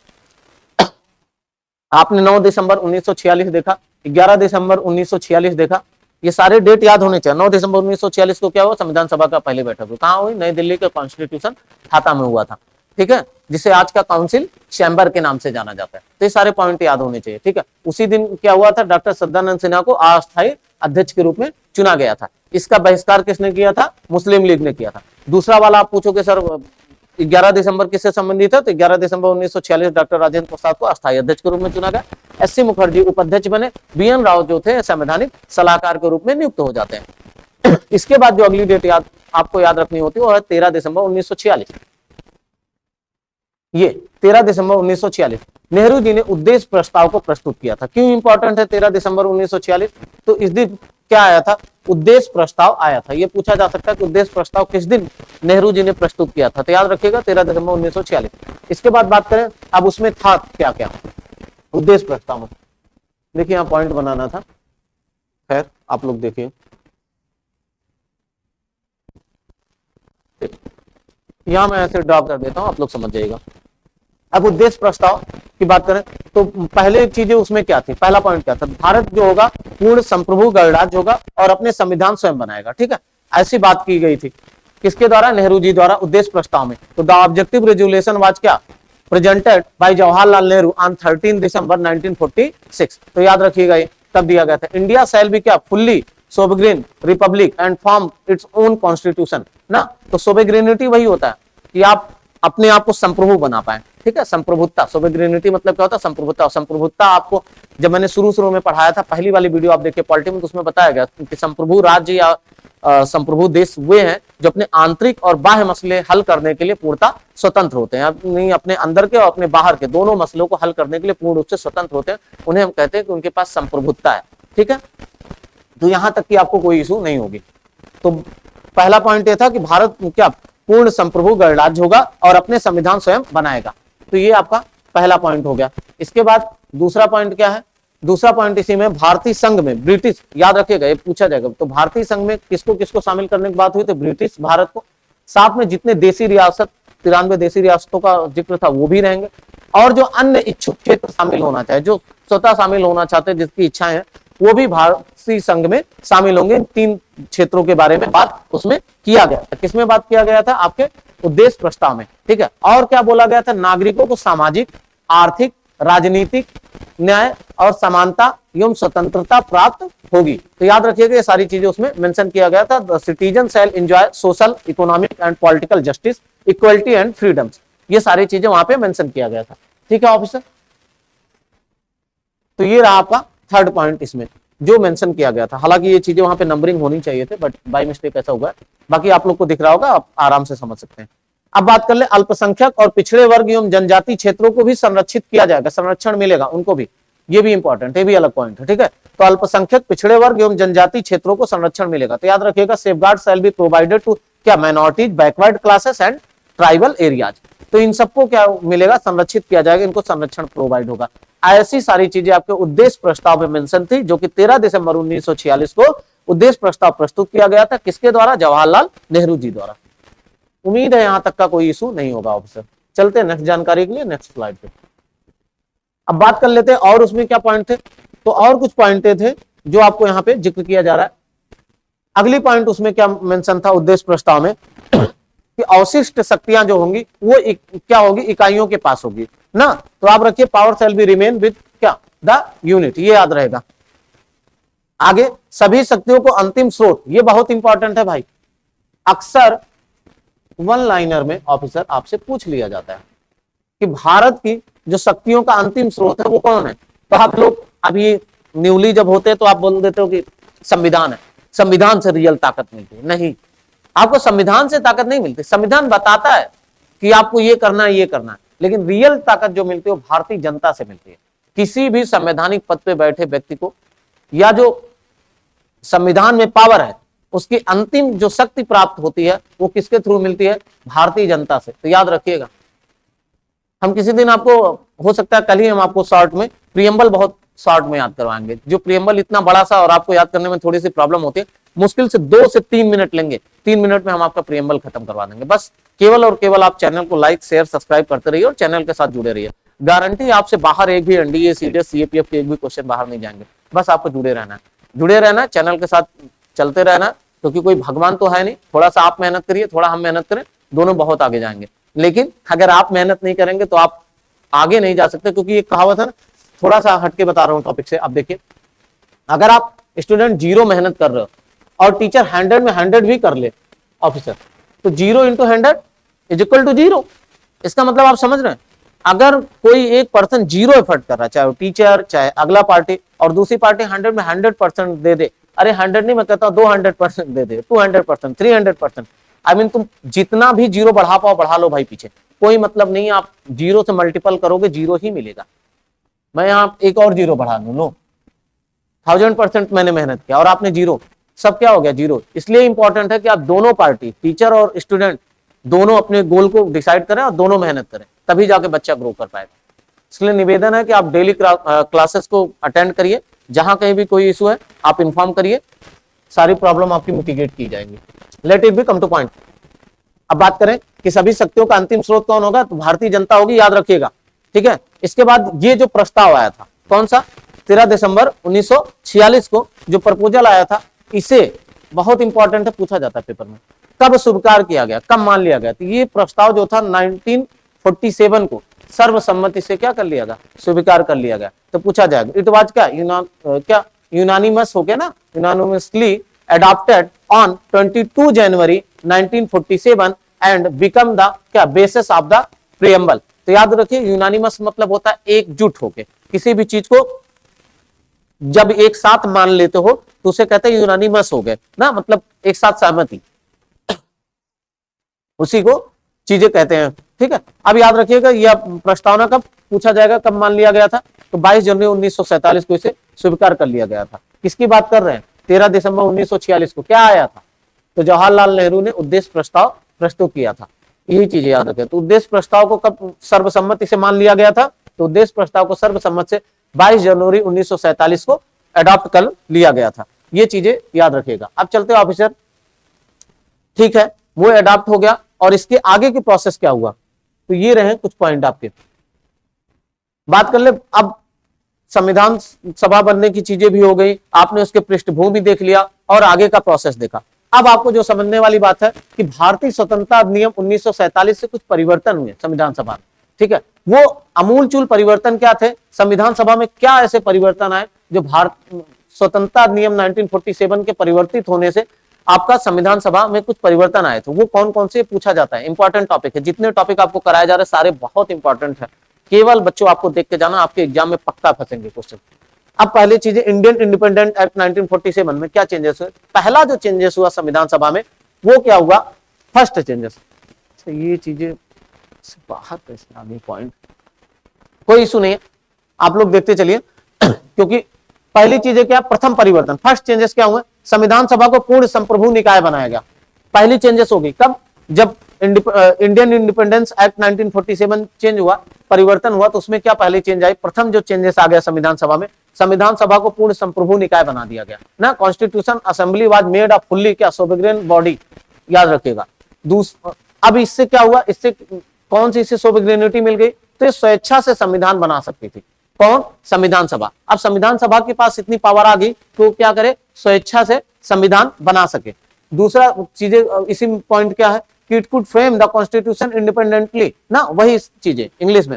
आपने 9 दिसंबर 1946 देखा, 11 दिसंबर 1946 देखा, ये सारे डेट याद होने चाहिए। 9 दिसंबर 1946 को क्या हुआ? संविधान सभा का पहली बैठक हुई। कहाँ हुई? नई दिल्ली के कॉन्स्टिट्यूशन हाता में हुआ था, ठीक है, जिसे आज का काउंसिल चैम्बर के नाम से जाना जाता है। तो ये सारे पॉइंट याद होने चाहिए, ठीक है। उसी दिन क्या हुआ था? डॉक्टर सदानंद सिन्हा को अस्थायी अध्यक्ष के रूप में चुना गया था। इसका बहिष्कार किसने किया था? मुस्लिम लीग ने किया था। दूसरा वाला आप पूछोगे सर 11 दिसंबर किससे संबंधित है? तो 11 दिसंबर 1946 डॉक्टर राजेंद्र प्रसाद को अस्थायी अध्यक्ष के रूप में चुना गया। एस.सी. मुखर्जी उपाध्यक्ष बने, बी.एन. राव जो थे संवैधानिक सलाहकार के रूप में नियुक्त हो जाते हैं। इसके बाद जो अगली डेट आपको याद रखनी होती है वो है 13 दिसंबर 1946। ये 13 दिसंबर 1946 नेहरू जी ने उद्देश्य प्रस्ताव को प्रस्तुत किया था। क्यों इंपॉर्टेंट है 13 दिसंबर 1946? तो इस दिन क्या आया था? उद्देश्य प्रस्ताव आया था। ये पूछा जा सकता है कि उद्देश्य प्रस्ताव किस दिन नेहरू जी ने प्रस्तुत किया था, तो याद रखिएगा 13 दिसंबर 1946। इसके बाद बात करें अब उसमें था क्या क्या उद्देश्य प्रस्ताव में। देखिए यहाँ पॉइंट बनाना था, खैर आप लोग देखिए, यहां मैं ऐसे ड्रॉप कर देता हूं, आप लोग समझ जाइएगा। अब उद्देश्य प्रस्ताव की बात करें तो पहले चीजें उसमें क्या थी? पहला पॉइंट क्या था? भारत जो होगा पूर्ण संप्रभु गणराज्य होगा और अपने संविधान स्वयं बनाएगा, ठीक है, ऐसी बात की गई थी। किसके द्वारा? नेहरू जी द्वारा उद्देश्य प्रस्ताव में। तो द ऑब्जेक्टिव रेजोल्यूशन वाज क्या? Presented by Jawaharlal Nehru on 13 दिसंबर 1946। तो याद रखिएगा ये तब दिया गया था। इंडिया शैल बी क्या? Fully sovereign Republic and form its own constitution ना। तो सोवरेनिटी वही होता है कि आप अपने आप को संप्रभु बना पाए, ठीक है। संप्रभुता, सोवरेनिटी मतलब क्या होता है? संप्रभुता। संप्रभुता आपको जब मैंने शुरू में पढ़ाया था, पहली वाली वीडियो आप देखिए पॉलिटी में, तो उसमें बताया गया कि संप्रभु राज्य या संप्रभु देश वे हैं जो अपने आंतरिक और बाह्य मसले हल करने के लिए पूर्णतः स्वतंत्र होते हैं। अपने अंदर के और अपने बाहर के दोनों मसलों को हल करने के लिए पूर्ण रूप से स्वतंत्र होते हैं। उन्हें हम कहते हैं कि उनके पास संप्रभुता है, ठीक है। तो यहां तक कि आपको कोई इशू नहीं होगी। तो पहला पॉइंट यह था कि भारत क्या पूर्ण संप्रभु गणराज्य होगा और अपने संविधान स्वयं बनाएगा। तो ये आपका पहला पॉइंट हो गया। इसके बाद दूसरा पॉइंट क्या है? दूसरा पॉइंट इसी में भारतीय संघ में ब्रिटिश, याद रखिएगा ये पूछा जाएगा। तो भारतीय संघ में किसको किसको शामिल करने की बात हुई? तो ब्रिटिश भारत को, साथ में जितने देसी रियासत 93 देसी रियासतों का जिक्र था वो भी रहेंगे, और जो अन्य इच्छुक क्षेत्र शामिल होना चाहे, जो स्वतः शामिल होना चाहते हैं, जिसकी इच्छाएं हैं, वो भी भारतीय संघ में शामिल होंगे। 3 क्षेत्रों के बारे में बात उसमें किया गया था। किसमें बात किया गया था? आपके उद्देश्य प्रस्ताव में, ठीक है। और क्या बोला गया था? नागरिकों को सामाजिक, आर्थिक, राजनीतिक न्याय और समानता एवं स्वतंत्रता प्राप्त होगी। तो याद रखिएगा ये सारी चीजें उसमें मेंशन किया गया था। The citizen shell enjoy social, economic and political justice, equality and freedoms. ये सारी चीजें वहां पे मेंशन किया गया था, ठीक है ऑफिसर। तो ये रहा आपका थर्ड पॉइंट इसमें जो मेंशन किया गया था। हालांकि ये चीजें वहां पे नंबरिंग होनी चाहिए थे, बट बाय मिस्टेक ऐसा हुआ। बाकी आप लोग को दिख रहा होगा, आप आराम से समझ सकते हैं। अब बात कर ले अल्पसंख्यक और पिछड़े वर्ग एवं जनजाति क्षेत्रों को भी संरक्षित किया जाएगा, संरक्षण मिलेगा उनको भी। ये भी इंपॉर्टेंट, ये भी अलग पॉइंट है, ठीक है। तो अल्पसंख्यक, पिछड़े वर्ग एवं जनजाति क्षेत्रों को संरक्षण मिलेगा। तो याद रखिएगा safeguard shall be provided to क्या? Minorities, backward classes and tribal areas. तो इन सबको क्या मिलेगा? संरक्षित किया जाएगा, इनको संरक्षण प्रोवाइड होगा। ऐसी सारी चीजें आपके उद्देश्य प्रस्ताव में मेंशन थी, जो कि 13 दिसंबर 1946 को उद्देश्य प्रस्ताव प्रस्तुत किया गया था। किसके द्वारा? जवाहरलाल नेहरू जी द्वारा। उम्मीद है यहां तक का कोई इशू नहीं होगा ऑफिसर। चलते हैं नेक्स्ट जानकारी के लिए, नेक्स्ट स्लाइड पे। अब बात कर लेते हैं और उसमें क्या पॉइंट थे। तो और कुछ पॉइंट थे जो आपको यहाँ पे जिक्र किया जा रहा है। अगली पॉइंट उसमें क्या मेंशन था उद्देश्य प्रस्ताव में कि अवशिष्ट शक्तियां जो होंगी वो क्या होगी? इकाइयों के पास होगी ना। तो आप रखिए power shall be remain with क्या? द यूनिट, ये याद रहेगा। आगे सभी शक्तियों को अंतिम स्रोत, ये बहुत इंपॉर्टेंट है भाई। अक्सर वन लाइनर में ऑफिसर आपसे पूछ लिया जाता है कि भारत की जो शक्तियों का अंतिम स्रोत है वो कौन है। तो आप लोग अभी न्यूली जब होते हैं तो आप बोल देते हो कि संविधान है, संविधान से रियल ताकत मिलती है। नहीं, आपको संविधान से ताकत नहीं मिलती। संविधान बताता है कि आपको ये करना है, ये करना है, लेकिन रियल ताकत जो मिलती है वो भारतीय जनता से मिलती है। किसी भी संवैधानिक पद पे बैठे व्यक्ति को या जो संविधान में पावर है उसकी अंतिम जो शक्ति प्राप्त होती है वो किसके थ्रू मिलती है? भारतीय जनता से। तो याद रखिएगा, हम किसी दिन आपको, हो सकता है कल ही हम आपको शॉर्ट में प्रियम्बल बहुत शॉर्ट में याद करवाएंगे। जो प्रियम्बल इतना बड़ा सा और आपको याद करने में थोड़ी सी प्रॉब्लम होती है, मुश्किल से 2 से 3 मिनट लेंगे, 3 मिनट में हम आपका प्रियम्बल खत्म करवा देंगे। बस केवल और केवल आप चैनल को लाइक शेयर सब्सक्राइब करते रहिए और चैनल के साथ जुड़े रहिए। गारंटी आपसे बाहर एक भी एनडीए सीडीएस सीएपीएफ के एक भी क्वेश्चन बाहर नहीं जाएंगे। बस आपको जुड़े रहना है, जुड़े रहना, चैनल के साथ चलते रहना, क्योंकि कोई भगवान तो है नहीं। थोड़ा सा आप मेहनत करिए, थोड़ा हम मेहनत करें, दोनों बहुत आगे जाएंगे। लेकिन अगर आप मेहनत नहीं करेंगे तो आप आगे नहीं जा सकते, क्योंकि ये कहावत है ना, थोड़ा सा हटके बता रहा हूं टॉपिक से। अब देखिए, अगर आप स्टूडेंट 0 मेहनत कर रहे हो और टीचर 100 में 100 भी कर ले ऑफिसर, तो 0 × 100 = 0। इसका मतलब आप समझ रहे हैं, अगर कोई एक पर्सन 0 एफर्ट कर रहा है, चाहे वो टीचर चाहे अगला पार्टी, और दूसरी पार्टी 100 में 100% दे दे, अरे 100 नहीं मैं कहता हूं 200% दे दे, 200%, 300%, आई मीन तुम जितना भी 0 बढ़ा पाओ बढ़ा लो भाई, पीछे कोई मतलब नहीं। आप 0 से मल्टीपल करोगे 0 ही मिलेगा। मैं यहाँ एक और 0 बढ़ा दूं, लो 1000% मैंने मेहनत किया और आपने 0, सब क्या हो गया? 0। इसलिए इंपॉर्टेंट है कि आप दोनों पार्टी, टीचर और स्टूडेंट, दोनों अपने गोल को डिसाइड करें और दोनों मेहनत करें, तभी जाके बच्चा ग्रो कर पाएगा। इसलिए निवेदन है कि आप डेली क्लासेस को अटेंड करिए, जहां कहीं भी कोई इशू है आप इन्फॉर्म करिए, सारी प्रॉब्लम आपकी मिटिगेट की जाएंगी। Let it be come two point. अब बात करें कि सभी शक्तियों का अंतिम स्रोत कौन होगा, तो भारतीय जनता होगी, याद रखिएगा, ठीक है। इसके बाद ये जो प्रस्ताव आया था, कौन सा? 13 दिसंबर 1946 को जो प्रपोजल आया था, इसे बहुत इंपॉर्टेंट है, पूछा जाता है पेपर में, कब स्वीकार किया गया, कब मान लिया गया? तो ये प्रस्ताव जो था 1947 को सर्वसम्मति से क्या कर लिया गया? स्वीकार कर लिया गया। तो पूछा जाएगा इट वाज क्या यूनानिमस हो गया ना, unanimously adopted on 22 January 1947 and become the क्या basis of the preamble। तो याद रखिए, यूनानिमस मतलब होता है एकजुट होके, किसी भी चीज को जब एक साथ मान लेते हो तो उसे कहते हैं यूनानिमस हो गए ना, मतलब एक साथ सहमति, उसी को चीजें कहते हैं, ठीक है। अब याद रखिएगा, यह प्रस्तावना कब पूछा जाएगा, कब मान लिया गया था? तो 22 जनवरी 1947 को इसे स्वीकार कर लिया गया था। किसकी बात कर रहे हैं? 13 दिसंबर 1946 को क्या आया था? तो जवाहरलाल नेहरू ने उद्देश्य प्रस्ताव प्रस्तुत किया था। यही चीजें याद रखें। तो उद्देश्य प्रस्ताव को कब सर्वसम्मति से मान लिया गया था? तो उद्देश्य प्रस्ताव को सर्वसम्मति से 22 जनवरी 1947 को अडॉप्ट कर लिया गया था। ये चीजें याद रखिएगा। अब चलते ऑफिसर, ठीक है, वो अडॉप्ट हो गया और इसके आगे की प्रोसेस क्या हुआ? तो ये रहे कुछ पॉइंट आपके, बात कर ले। अब संविधान सभा बनने की चीजें भी हो गई, आपने उसके पृष्ठभूमि देख लिया और आगे का प्रोसेस देखा। अब आपको जो समझने वाली बात है कि भारतीय स्वतंत्रता अधिनियम 1947 से कुछ परिवर्तन हुए संविधान सभा में, ठीक है। वो अमूलचूल परिवर्तन क्या थे? संविधान सभा में क्या ऐसे परिवर्तन आए जो भारत स्वतंत्रता अधिनियम 1947 के परिवर्तित होने से आपका संविधान सभा में कुछ परिवर्तन आए थे? वो कौन कौन से पूछा जाता है, इंपॉर्टेंट टॉपिक है। जितने टॉपिक आपको कराए जा रहे हैं सारे बहुत इंपॉर्टेंट है, केवल बच्चों आपको देख के जाना, आपके एग्जाम में पक्का फंसेंगे क्वेश्चन। अब पहले चीजें, इंडियन इंडिपेंडेंट एक्ट 1947 में क्या चेंजेस हुए? पहला जो चेंजेस हुआ संविधान सभा में वो क्या हुआ? फर्स्ट चेंजेस, ये चीजें बाहर कैसे आ गई पॉइंट, कोई इशू नहीं है, आप लोग देखते चलिए क्योंकि पहली चीजें क्या? प्रथम परिवर्तन, फर्स्ट चेंजेस क्या हुए? संविधान सभा को पूर्ण संप्रभु निकाय बनाया गया। पहली चेंजेस हो गई कब? जब इंडियन इंडिपेंडेंस एक्ट 1947 चेंज हुआ, परिवर्तन हुआ, तो उसमें क्या पहले चेंज आई? प्रथम जो चेंजेस आ गया संविधान सभा में, संविधान सभा को पूर्ण संप्रभु निकाय बना दिया गया ना। Constitution assembly was made a fully क्या सोवरेन बॉडी, याद रखिएगा। अब इससे क्या हुआ? इससे कौन सी इसे सोवरेनिटी मिल गई? तो ये स्वेच्छा से संविधान बना सकती थी। कौन? संविधान सभा। अब संविधान सभा के पास इतनी पावर आ गई तो क्या करे? स्वेच्छा से संविधान बना सके। दूसरा चीजें इसी पॉइंट क्या है कि it could frame the constitution independently ना, वही चीजें इंग्लिश में।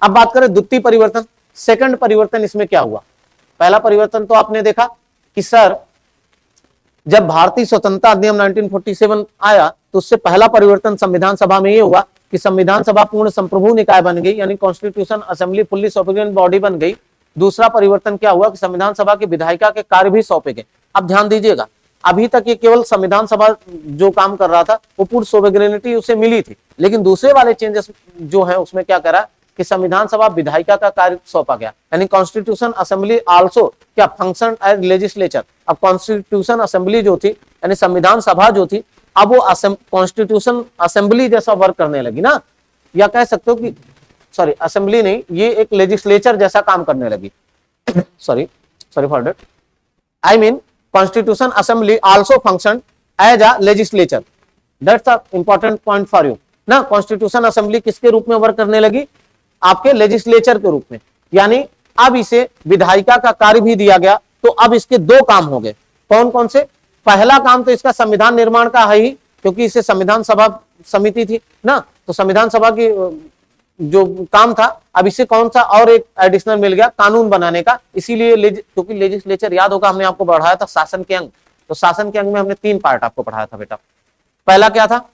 अब बात करें द्वितीय परिवर्तन, सेकंड परिवर्तन इसमें क्या हुआ? पहला परिवर्तन तो आपने देखा कि सर जब भारतीय स्वतंत्रता अधिनियम 1947 आया तो उससे पहला परिवर्तन संविधान सभा में ये हुआ कि संविधान सभा पूर्ण संप्रभु निकाय बन गई, यानी constitution assembly fully sovereign body बन गई। दूसरा परिवर्तन क्या हुआ कि संविधान सभा की विधायिका के कार्य भी सौंपे गए। अब ध्यान दीजिएगा, अभी तक ये केवल संविधान सभा जो काम कर रहा था वो पूर्ण सोवरेनिटी उसे मिली थी, लेकिन दूसरे वाले चेंजेस जो है उसमें क्या करा कि संविधान सभा विधायिका का कार्य सौंपा गया, यानी कॉन्स्टिट्यूशन असेंबली आल्सो क्या फंक्शन एज लेजिस्लेचर। अब कॉन्स्टिट्यूशन असेंबली जो थी यानी संविधान सभा जो थी, अब वो कॉन्स्टिट्यूशन असेंबली जैसा वर्क करने लगी ना, या कह सकते हो कि सॉरी असेंबली नहीं, ये एक लेजिस्लेचर जैसा काम करने लगी। Sorry for that, I mean constitution assembly also function as a legislature, that's the important point for you ना। कॉन्स्टिट्यूशन असेंबली किसके रूप में वर्क करने लगी, आपके लेजिस्लेचर के रूप में, यानी अब इसे विधायिका का कार्य भी दिया गया। तो अब इसके दो काम हो गए, कौन कौन से, पहला काम तो इसका संविधान निर्माण का है ही, क्योंकि इसे संविधान सभा समिति थी ना, तो संविधान सभा की जो काम था, अब इससे कौन सा और एक एडिशनल मिल गया, कानून बनाने का। इसीलिए क्योंकि लेजिस्लेचर याद होगा हमने आपको पढ़ाया था शासन के अंग, तो शासन के अंग में हमने 3 पार्ट आपको पढ़ाया था बेटा। पहला क्या था,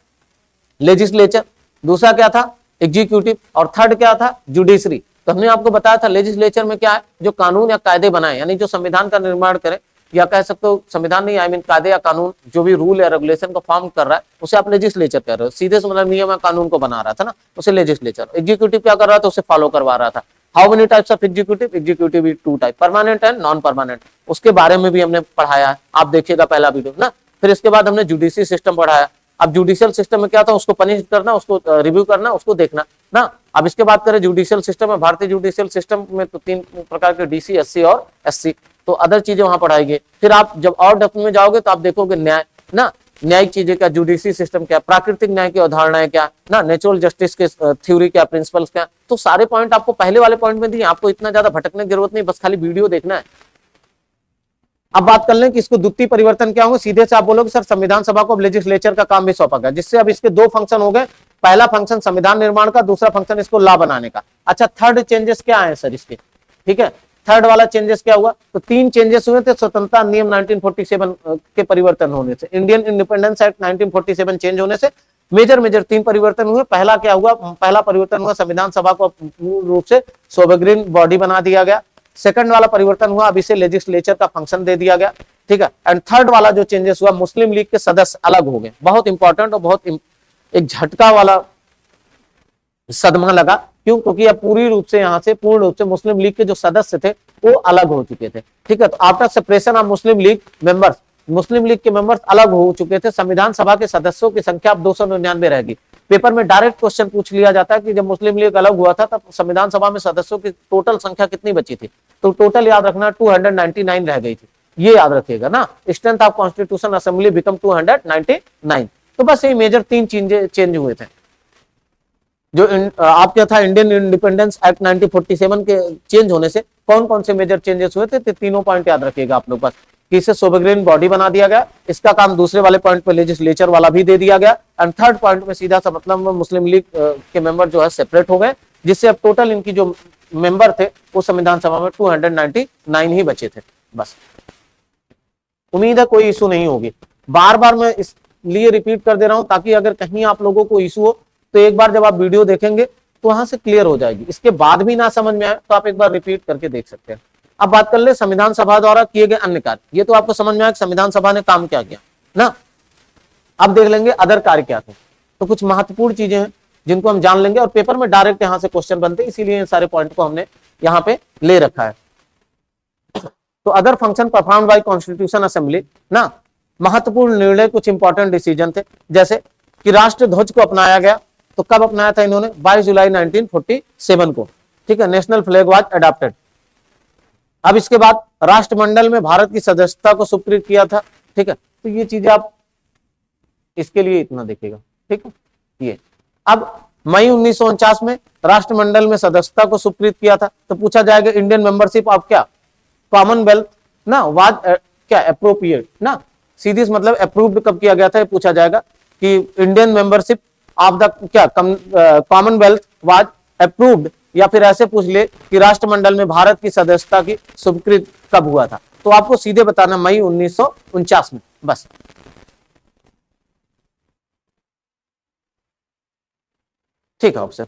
लेजिस्लेचर, दूसरा क्या था एग्जीक्यूटिव, और थर्ड क्या था जुडिशरी। तो हमने आपको बताया था लेजिस्लेचर में क्या है, जो कानून या कायदे बनाए, यानी जो संविधान का निर्माण करे, या कह सकते हो संविधान नहीं आई मीन कायदे या कानून, जो भी रूल या रेगुलेशन को फॉर्म कर रहा है उसे आप लेजिस्लेचर कह रहे हो। सीधे से मतलब नियम या कानून को बना रहा था ना, उसे लेजिस्लेचर। एग्जीक्यूटिव क्या कर रहा था, उसे फॉलो करवा रहा था। How many types of executive, executive is 2 type, permanent and non permanent, उसके बारे में भी हमने पढ़ाया है, आप देखिएगा पहला वीडियो ना। फिर इसके बाद हमने जुडिशरी सिस्टम पढ़ाया। अब जुडिशियल सिस्टम में क्या था, उसको पनिश करना, उसको रिव्यू करना, उसको देखना ना। अब इसके बात करें जुडिशियल सिस्टम में, भारतीय जुडिशियल सिस्टम में तो 3 प्रकार के डीसी, एससी और एससी, तो अदर चीजें वहां पढ़ाएंगे। फिर आप जब और डेप्थ में जाओगे तो आप देखोगे न्याय ना, न्यायिक चीजें क्या, जुडिशरी सिस्टम क्या, प्राकृतिक न्याय की अवधारणाएं क्या ना, नेचुरल जस्टिस के थ्योरी क्या, प्रिंसिपल्स क्या, तो सारे पॉइंट आपको पहले वाले पॉइंट में दिए। आपको इतना ज्यादा भटकने की जरूरत नहीं, बस खाली वीडियो देखना है। अब बात कर लें कि इसको द्वितीय परिवर्तन क्या होंगे, सीधे से आप बोलोगे सर संविधान सभा को अब लेजिस्लेचर का काम भी सौंपा गया, जिससे अब इसके 2 फंक्शन हो गए, पहला फंक्शन संविधान निर्माण का, दूसरा फंक्शन इसको लॉ बनाने का। अच्छा, थर्ड चेंजेस क्या आए सर इसके, ठीक है, थर्ड वाला चेंजेस क्या हुआ, तो 3 चेंजेस हुए थे स्वतंत्रता नियम 1947 के परिवर्तन होने से, इंडियन इंडिपेंडेंस एक्ट 1947 चेंज होने से मेजर 3 परिवर्तन हुए। पहला क्या हुआ, पहला परिवर्तन हुआ संविधान सभा को पूर्ण रूप से सोवरेन बॉडी बना दिया गया। सेकंड वाला परिवर्तन हुआ, अब इसे लेजिस्लेचर का फंक्शन दे दिया गया, ठीक है। एंड थर्ड वाला जो चेंजेस हुआ, मुस्लिम लीग के सदस्य अलग हो गए, बहुत इंपॉर्टेंट और बहुत एक झटका वाला सदमा लगा। क्यों, क्योंकि अब पूरी रूप से यहां से पूर्ण रूप से मुस्लिम लीग के जो सदस्य थे वो अलग हो चुके थे, ठीक है। तो after separation of Muslim league members, Muslim league के मेंबर्स अलग हो चुके थे, संविधान सभा के सदस्यों की संख्या अब 299 रहेगी। पेपर में डायरेक्ट क्वेश्चन पूछ लिया जाता है कि जब मुस्लिम लीग अलग हुआ था तब संविधान सभा में सदस्यों की टोटल संख्या कितनी बची थी, तो टोटल याद रखना 299 रह गई थी, ये याद रखिएगा ना। Strength of constitution assembly become 299। तो बस ये मेजर 3 चेंज हुए थे। जो आप क्या था, इंडियन इंडिपेंडेंस एक्ट 1947 के चेंज होने से कौन कौन से मेजर चेंजेस हुए थे, तो तीनों पॉइंट याद रखिएगा आप लोग बस, कि इसे सोवरेन बॉडी बना दिया गया, इसका काम दूसरे वाले पॉइंट पे लेजिस्लेचर वाला भी दे दिया गया, एंड थर्ड पॉइंट में सीधा सा मतलब मुस्लिम लीग के मेंबर जो है सेपरेट हो गए, जिससे अब टोटल इनकी जो मेंबर थे वो संविधान सभा में 299 ही बचे थे। बस उम्मीद है कोई इशू नहीं होगी। बार बार मैं इसलिए रिपीट कर दे रहा हूं ताकि अगर कहीं आप लोगों को इशू हो तो एक बार जब आप वीडियो देखेंगे तो वहां से क्लियर हो जाएगी, इसके बाद भी ना समझ में आए तो आप एक बार रिपीट करके देख सकते हैं। अब बात कर ले संविधान सभा द्वारा किए गए अन्य कार्य, ये तो आपको समझ में आया कि संविधान सभा ने काम क्या किया ना। अब देख लेंगे अदर कार्य क्या थे, तो कुछ महत्वपूर्ण चीजें हैं जिनको हम जान लेंगे, और पेपर में डायरेक्ट यहां से क्वेश्चन बनते हैं, इसीलिए इन सारे पॉइंट को हमने यहाँ पे ले रखा है। तो other function perform by constitution assembly ना, महत्वपूर्ण निर्णय कुछ इंपॉर्टेंट डिसीजन थे, जैसे कि राष्ट्र ध्वज को अपनाया गया, तो कब अपनाया था इन्होंने, 22 जुलाई 1947 को, ठीक है, नेशनल फ्लैग वाज अडॉप्टेड। अब इसके बाद राष्ट्रमंडल में भारत की सदस्यता को स्वीकृत किया था, ठीक है, तो ये चीजें आप इसके लिए इतना देखिएगा, ठीक है। ये अब मई 1949 में राष्ट्रमंडल में सदस्यता को स्वीकृत किया था, तो पूछा जाएगा इंडियन मेंबरशिप ऑफ क्या, कॉमनवेल्थ ना वाज क्या अप्रोप्रिएट ना, सीधी मतलब अप्रूव्ड कब किया गया था, ये पूछा जाएगा कि इंडियन मेंबरशिप ऑफ द क्या कॉमनवेल्थ वाज अप्रूव्ड, या फिर ऐसे पूछ ले कि राष्ट्रमंडल में भारत की सदस्यता की स्वीकृत कब हुआ था, तो आपको सीधे बताना मई 1949 में, बस। ठीक है ऑप्शन।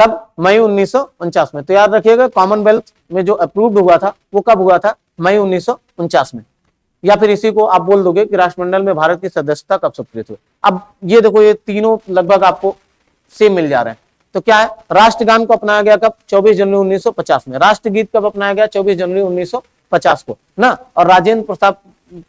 कब? मई 1949 में। तो याद रखिएगा कॉमनवेल्थ में जो अप्रूव्ड हुआ था वो कब हुआ था? मई 1949 में। या फिर इसी को आप बोल दोगे कि राष्ट्रमंडल में भारत की सदस्यता कब स्वीकृत हुई। अब ये देखो, ये तीनों लगभग आपको सेम मिल जा रहे हैं। तो क्या है? राष्ट्रगान को अपनाया गया कब? 24 जनवरी 1950 में। राष्ट्रगीत कब अपनाया गया? 24 जनवरी 1950 को ना। और राजेंद्र प्रसाद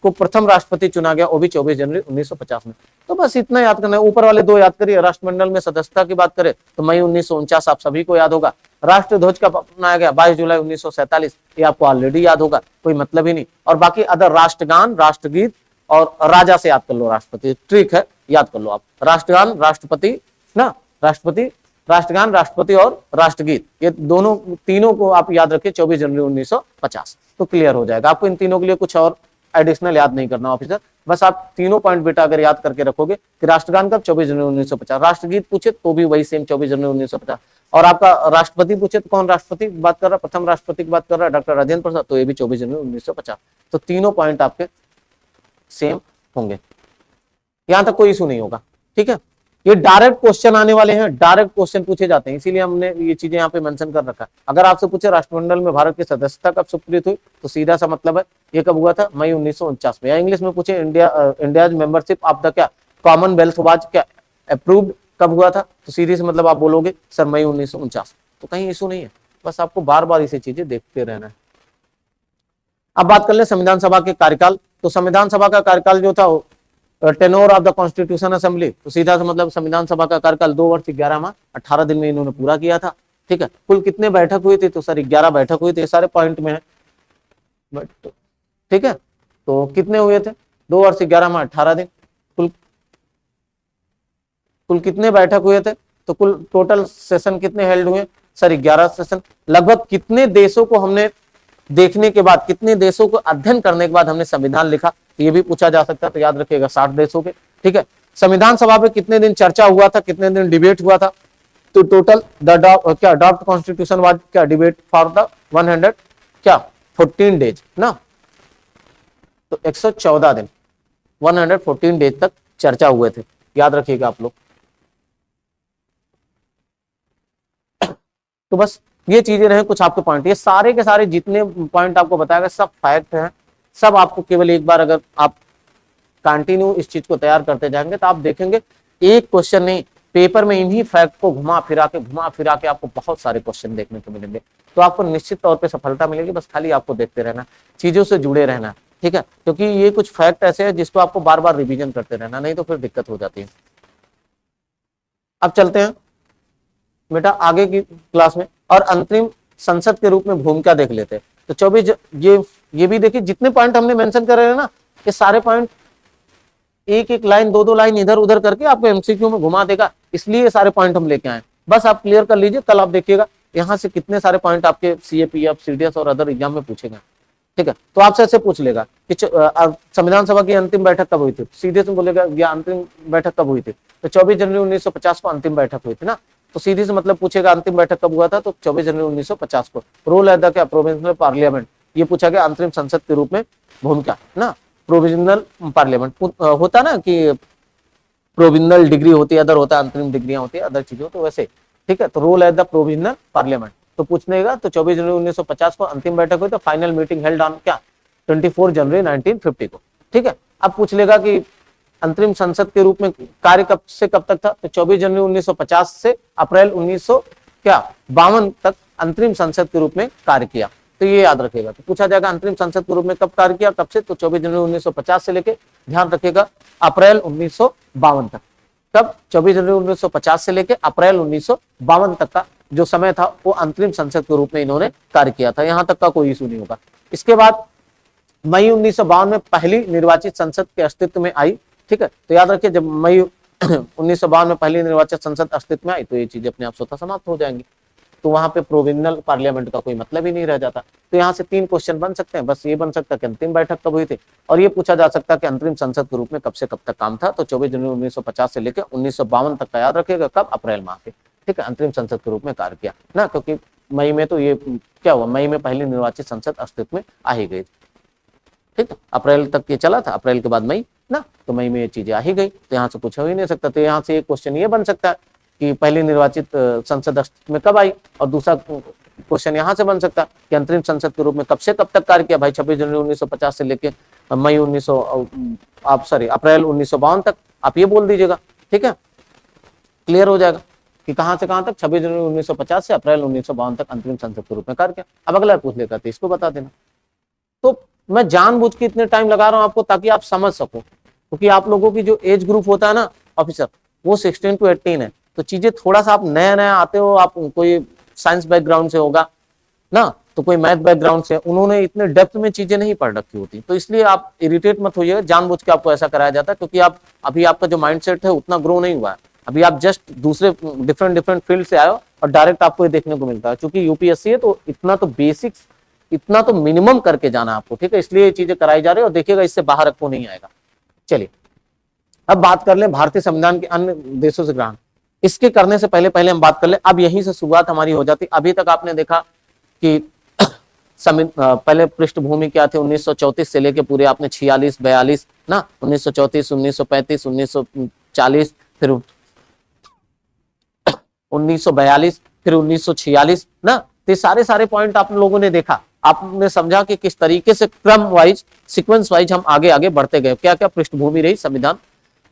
को प्रथम राष्ट्रपति चुना गया, वो भी 24 जनवरी 1950 में। तो बस इतना याद करना है। ऊपर वाले दो याद करिए। राष्ट्रमंडल में सदस्यता की बात करें तो मई 1949 आप सभी को याद होगा। राष्ट्र ध्वज कब अपनाया गया? 22 जुलाई 1947, ये आपको ऑलरेडी याद होगा, कोई मतलब ही नहीं। और बाकी अदर राष्ट्रगान, राष्ट्रगीत और राजा से याद कर लो राष्ट्रपति, ट्रिक है, याद कर लो आप। राष्ट्रगान, राष्ट्रपति ना, राष्ट्रपति, राष्ट्रगान, राष्ट्रपति और राष्ट्रगीत, ये दोनों तीनों को आप याद रखिए 24 जनवरी 1950, तो क्लियर हो जाएगा। आपको इन तीनों के लिए कुछ और एडिशनल याद नहीं करना ऑफिसर, बस आप तीनों पॉइंट बेटा अगर याद करके रखोगे कि राष्ट्रगान कब? 24 जनवरी 1950। राष्ट्रगीत पूछे तो भी वही सेम 24 जनवरी 1950। और आपका राष्ट्रपति पूछे तो कौन राष्ट्रपति की बात कर रहा है? प्रथम राष्ट्रपति की बात कर रहा है डॉक्टर राजेंद्र प्रसाद, तो ये भी 24 जनवरी 1950। तो तीनों पॉइंट आपके सेम होंगे, यहां तक कोई इशू नहीं होगा। ठीक है, ये डायरेक्ट क्वेश्चन आने वाले हैं, डायरेक्ट क्वेश्चन पूछे जाते हैं, इसीलिए हमने ये चीजें यहाँ पे मेंशन कर रखा है। अगर आपसे पूछे राष्ट्रमंडल में भारत की सदस्यता कब स्वीकृत हुई, तो सीधा सा मतलब है ये कब हुआ था? मई 1949 में। या इंग्लिश में पूछे इंडिया मेंबरशिप ऑफ द क्या कॉमनवेल्थ वाज क्या अप्रूव्ड कब हुआ था, तो सीधे से मतलब आप बोलोगे सर मई 1949। तो कहीं इशू नहीं है, बस आपको बार बार इसे चीजें देखते रहना है। अब बात कर ले संविधान सभा के कार्यकाल। तो संविधान सभा का कार्यकाल जो था tenure of the constitution assembly, तो सीधा सा मतलब संविधान सभा का कार्यकाल 2 वर्ष 11 माह 18 दिन में इन्होंने पूरा किया था। ठीक है, कुल कितने बैठक हुई थी? तो सर 11 बैठक हुई थी, सारे पॉइंट में है। ठीक है, तो कितने हुए थे? 2 वर्ष 11 माह 18 दिन। कुल कितने बैठक हुए थे? तो कुल टोटल सेशन कितने हेल्ड हुए? Sir 11 session. लगभग कितने देशों को हमने देखने के बाद, कितने देशों को अध्ययन करने के बाद हमने संविधान लिखा, ये भी पूछा जा सकता है। तो याद रखिएगा 60 देशों के। ठीक है, संविधान सभा पे कितने दिन चर्चा हुआ था, कितने दिन डिबेट हुआ था? तो टोटल क्या अडॉप्ट कॉन्स्टिट्यूशन वाज क्या डिबेट फॉर द 100 क्या 14 डेज ना, तो 114 दिन 114 डेज तक चर्चा हुए थे, याद रखिएगा आप लोग। तो बस ये चीजें रहे कुछ आपके पॉइंट। ये सारे के सारे जितने पॉइंट आपको बताया गया सब फैक्ट हैं, सब आपको केवल एक बार अगर आप कंटिन्यू इस चीज को तैयार करते जाएंगे तो आप देखेंगे एक क्वेश्चन नहीं, पेपर में इन्हीं फैक्ट को घुमा फिरा के आपको बहुत सारे क्वेश्चन देखने को मिलेंगे। तो आपको निश्चित तौर पे सफलता मिलेगी, बस खाली आपको देखते रहना, चीजों से जुड़े रहना। ठीक है, क्योंकि ये कुछ फैक्ट ऐसे हैं जिसको आपको बार बार रिवीजन करते रहना, नहीं तो फिर दिक्कत हो जाती है। अब चलते हैं बेटा आगे की क्लास में और अंतरिम संसद के रूप में भूमिका देख लेते हैं। तो 24 ये भी देखिए जितने पॉइंट हमने मेंशन कर रहे हैं ना, ये सारे पॉइंट एक एक लाइन 2-2 लाइन इधर उधर करके आपको एमसीक्यू में घुमा देगा, इसलिए ये सारे पॉइंट हम लेके आए। बस आप क्लियर कर लीजिए, कल आप देखिएगा यहाँ से कितने सारे पॉइंट आपके सीएपीएफ, सीडीएस और अदर एग्जाम में पूछेगा। ठीक है, तो आपसे ऐसे पूछ लेगा कि संविधान सभा की अंतिम बैठक कब हुई थी, सीधे से बोलेगा या अंतिम बैठक कब हुई थी, तो 24 जनवरी 1950 को अंतिम बैठक हुई थी ना, तो सीधे से मतलब पूछेगा अंतिम बैठक कब हुआ था, तो 24 जनवरी 1950 को। रोल एज द क्या प्रोविंशियल पार्लियामेंट, ये पूछा गया अंतरिम संसद के रूप में भूमिका ना, प्रोविजनल पार्लियामेंट होता ना कि प्रोविजनल डिग्री होती है, अदर होता है अंतरिम डिग्रियां होती है, अदर चीजें तो वैसे। ठीक है, तो role as the provisional parliament तो पूछने का, तो 24 जनवरी 1950 को अंतिम बैठक हुई, तो फाइनल मीटिंग हेल्ड ऑन क्या 24 जनवरी 1950 को। ठीक है, अब पूछ लेगा कि अंतरिम संसद के रूप में कार्य कब से कब तक था, तो 24 जनवरी 1950 से अप्रैल 1952 तक अंतरिम संसद के रूप में कार्य किया। तो ये याद रखेगा, तो पूछा जाएगा अंतरिम संसद के रूप में कब कार्य किया, कब से, तो 24 जनवरी 1950 से लेके ध्यान रखिएगा अप्रैल 1952 तक। कब? 24 जनवरी 1950 से लेके अप्रैल 1952 तक का जो समय था वो अंतरिम संसद के रूप में इन्होंने कार्य किया था, यहां तक का कोई इशू नहीं होगा। इसके बाद मई 1952 में पहली निर्वाचित संसद के अस्तित्व में आई। ठीक है, तो याद रखिए जब मई 1952 में पहली निर्वाचित संसद अस्तित्व में आई तो ये चीजें अपने आप स्वतः समाप्त हो जाएंगी, तो वहां पे प्रोविजनल पार्लियामेंट का कोई मतलब ही नहीं रह जाता। तो यहाँ से 3 क्वेश्चन बन सकते हैं, बस ये बन सकता है कि अंतिम बैठक कब हुई थी, और ये पूछा जा सकता है कि अंतरिम संसद के रूप में कब से कब तक काम था, तो 24 जनवरी 1950 से लेकर 1952 तक का याद रखिएगा, कब? अप्रैल माह के। ठीक है, अंतरिम संसद के रूप में कार्य किया ना, क्योंकि मई में तो ये क्या हुआ, मई में पहली निर्वाचित संसद अस्तित्व में आ ही गई। ठीक है, अप्रैल तक ये चला था, अप्रैल के बाद मई ना, तो मई में ये चीजें आ ही गई, तो यहाँ से पूछा ही नहीं सकता। तो यहाँ से एक क्वेश्चन ये बन सकता है कि पहली निर्वाचित संसद अस्तित्व में कब आई, और दूसरा क्वेश्चन यहाँ से बन सकता है कि अंतरिम संसद के रूप में कब से कब तक कार्य किया भाई, 26 जनवरी 1950 से लेके मई 1900 अप्रैल 1952 तक, आप ये बोल दीजिएगा, ठीक है, क्लियर हो जाएगा कि कहां से कहां तक, 26 जनवरी 1950 से अप्रैल 1952 तक अंतरिम संसद के रूप में कार्य किया। अब अगला पूछ लेगा तो इसको बता देना। तो मैं जानबूझ के इतने टाइम लगा रहा हूं आपको ताकि आप समझ सको, क्योंकि आप लोगों की जो एज ग्रुप होता है ना ऑफिसर, वो 16 to 18 है, तो चीजें थोड़ा सा आप नया नया आते हो, आप कोई साइंस बैकग्राउंड से होगा ना, तो कोई मैथ बैकग्राउंड से, उन्होंने इतने डेप्थ में चीजें नहीं पढ़ रखी होती, तो इसलिए आप इरिटेट मत होइएगा, जानबूझ के आपको ऐसा कराया जाता है, क्योंकि आप अभी आपका जो माइंडसेट है उतना ग्रो नहीं हुआ है, अभी आप जस्ट दूसरे डिफरेंट फील्ड से आए हो और डायरेक्ट आपको ये देखने को मिलता है। क्योंकि यूपीएससी है तो इतना तो बेसिक्स, इतना तो मिनिमम करके जाना आपको, ठीक है, इसलिए ये चीजें कराई जा रही है, और देखिएगा इससे बाहर आपको नहीं आएगा। चलिए अब बात कर लें भारतीय संविधान के अन्य देशों से ग्रहण। इसके करने से पहले हम बात कर ले, अब यहीं से शुरुआत हमारी हो जाती। अभी तक आपने देखा कि पहले पृष्ठभूमि क्या थी, 1934 से लेके पूरे आपने 46 42 ना, 1934 1935 1940 फिर 1942 फिर 1946 ना, तो सारे पॉइंट आप लोगों ने देखा, आपने समझा कि किस तरीके से क्रम वाइज सीक्वेंस वाइज हम आगे आगे बढ़ते गए, क्या क्या पृष्ठभूमि रही संविधान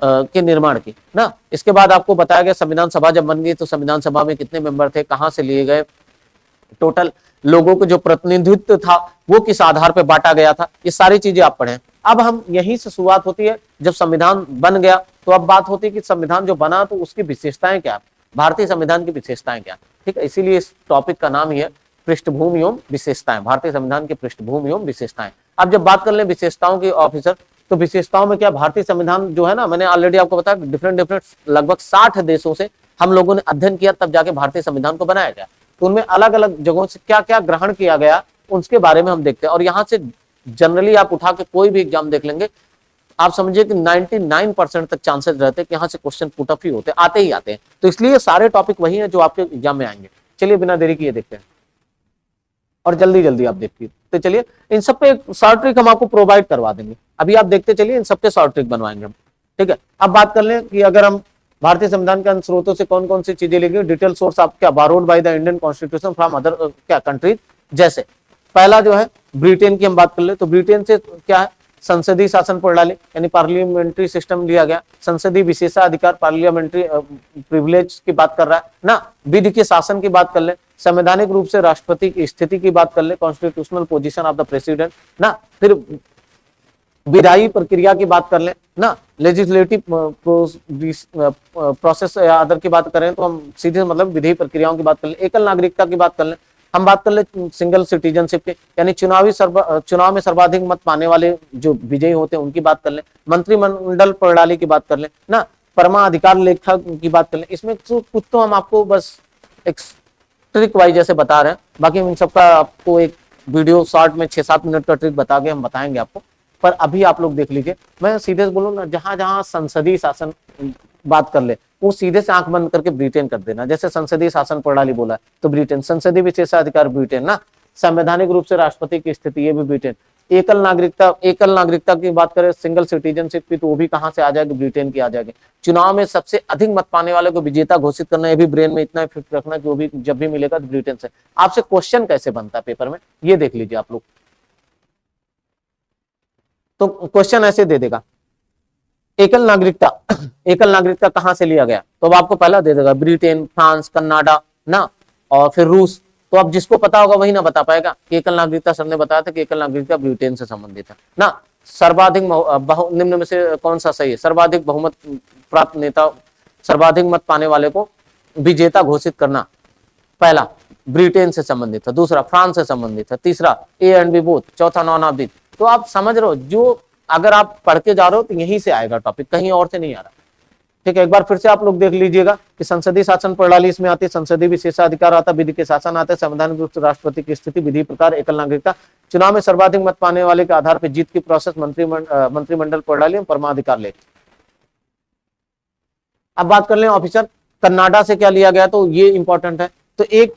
के निर्माण की ना। इसके बाद आपको बताया गया संविधान सभा जब बन गई तो संविधान सभा में कितने मेंबर थे, कहां से लिए गए, टोटल लोगों को जो प्रतिनिधित्व था वो किस आधार पर बांटा गया था, ये सारी चीजें आप पढ़े। अब हम यहीं से शुरुआत होती है, जब संविधान बन गया तो अब बात होती है कि संविधान जो बना तो उसकी विशेषताएं क्या, भारतीय संविधान की विशेषताएं क्या, ठीक है, इसीलिए इस टॉपिक का नाम ही है पृष्ठभूमि एवं विशेषताएं, भारतीय संविधान की पृष्ठभूमि एवं विशेषताएं। अब जब बात कर ले विशेषताओं की ऑफिसर, तो विशेषताओं में क्या, भारतीय संविधान जो है ना, मैंने ऑलरेडी आपको बताया डिफरेंट लगभग 60 देशों से हम लोगों ने अध्ययन किया, तब जाके भारतीय संविधान को बनाया गया। तो उनमें अलग अलग जगहों से क्या क्या ग्रहण किया गया उसके बारे में हम देखते हैं, और यहाँ से जनरली आप उठा के कोई भी एग्जाम देख लेंगे, आप समझिए कि 99% तक चांसेस रहते हैं कि यहाँ से क्वेश्चन पुट अप ही होते हैं, आते ही आते हैं। तो इसलिए सारे टॉपिक वही हैं जो आपके एग्जाम में आएंगे। चलिए बिना देरी किए देखते हैं, और जल्दी आप देखिए। तो चलिए इन सब पे एक शॉर्ट ट्रिक हम आपको प्रोवाइड करवा देंगे, अभी आप देखते चलिए, इन सबके शॉर्ट ट्रिक बनवाएंगे हम, ठीक है। अब बात कर लें कि अगर हम भारतीय संविधान के स्रोतों से कौन कौन सी चीजें लेंगे, डिटेल सोर्स आप क्या, borrowed by the Indian constitution from other क्या कंट्रीज, जैसे पहला जो है ब्रिटेन की हम बात कर ले, तो ब्रिटेन से क्या है, संसदीय शासन प्रणाली यानी पार्लियामेंट्री सिस्टम लिया गया, संसदीय विशेषाधिकार पार्लियामेंट्री प्रिविलेज की बात कर रहा है ना, विधि के शासन की बात कर ले, संवैधानिक रूप से राष्ट्रपति की स्थिति की बात कर ले, constitutional position of the president ना, फिर विधायी प्रक्रिया की बात कर ले ना, लेजिस्लेटिव प्रोसेस अदर की बात करें तो हम सीधे मतलब विधेयी प्रक्रियाओं की बात कर ले, एकल नागरिकता की बात कर ले, हम बात कर ले सिंगल सिटीजनशिप की यानी चुनाव में सर्वाधिक मत पाने वाले जो विजयी होते हैं उनकी बात कर ले, मंत्रिमंडल प्रणाली की बात कर ले ना, परमाधिकार लेखा की बात कर ले। इसमें कुछ तो हम आपको बस एक ट्रिक वाइज जैसे बता रहे हैं, बाकी इन सबका आपको एक वीडियो शॉर्ट में 6-7 मिनट का ट्रिक बता के हम बताएंगे आपको, पर अभी आप लोग देख लीजिए। मैं सीधे से बोलूँ ना, जहां जहां संसदीय शासन बात कर ले वो सीधे से आंख बंद करके ब्रिटेन कर देना, जैसे संसदीय शासन प्रणाली बोला तो ब्रिटेन, संसदीय विशेषाधिकार ब्रिटेन ना, संवैधानिक रूप से राष्ट्रपति की स्थिति ये भी ब्रिटेन, एकल नागरिकता की बात करें, सिंगल सिटीजनशिप की, तो वो भी कहां से आ जाएगी, ब्रिटेन की आ जाएगी। चुनाव में सबसे अधिक मत पाने वाले को विजेता घोषित करना, ये भी ब्रेन में इतना फिट रखना कि वो भी जब भी मिलेगा तो ब्रिटेन से। आपसे क्वेश्चन कैसे बनता है पेपर में, ये देख लीजिए आप लोग। तो क्वेश्चन ऐसे दे देगा, एकल नागरिकता कहां से लिया गया, तो अब आपको पहला दे देगा ब्रिटेन, फ्रांस, कनाडा ना, और फिर रूस। तो अब जिसको पता होगा वही ना बता पाएगा कि एकल नागरिकता, सर ने बताया था कि एकल नागरिकता ब्रिटेन से संबंधित है ना। सर्वाधिक निम्न में से कौन सा सही है, सर्वाधिक बहुमत प्राप्त नेता, सर्वाधिक मत पाने वाले को विजेता घोषित करना, पहला ब्रिटेन से संबंधित है, दूसरा फ्रांस से संबंधित है, तीसरा ए एंड बी बोथ, चौथा नॉन ऑफ दिस। तो आप समझ रहे हो, जो अगर आप पढ़ के जा रहे हो तो यहीं से आएगा टॉपिक, कहीं और से नहीं आ रहा, ठीक है। एक बार फिर से आप लोग देख लीजिएगा कि संसदीय शासन प्रणाली इसमें आती है, संसदीय विशेषाधिकार आता है, विधि के शासन आता है, संवैधानिक रूप से राष्ट्रपति की स्थिति, विधि प्रकार, एकल नागरिकता, चुनाव में सर्वाधिक मत पाने वाले के आधार पर जीत की प्रोसेस, मंत्रिमंडल प्रणाली, परमाधिकार लेख। अब बात कर लें ऑफिसर कनाडा से क्या लिया गया, तो ये इंपॉर्टेंट है। तो एक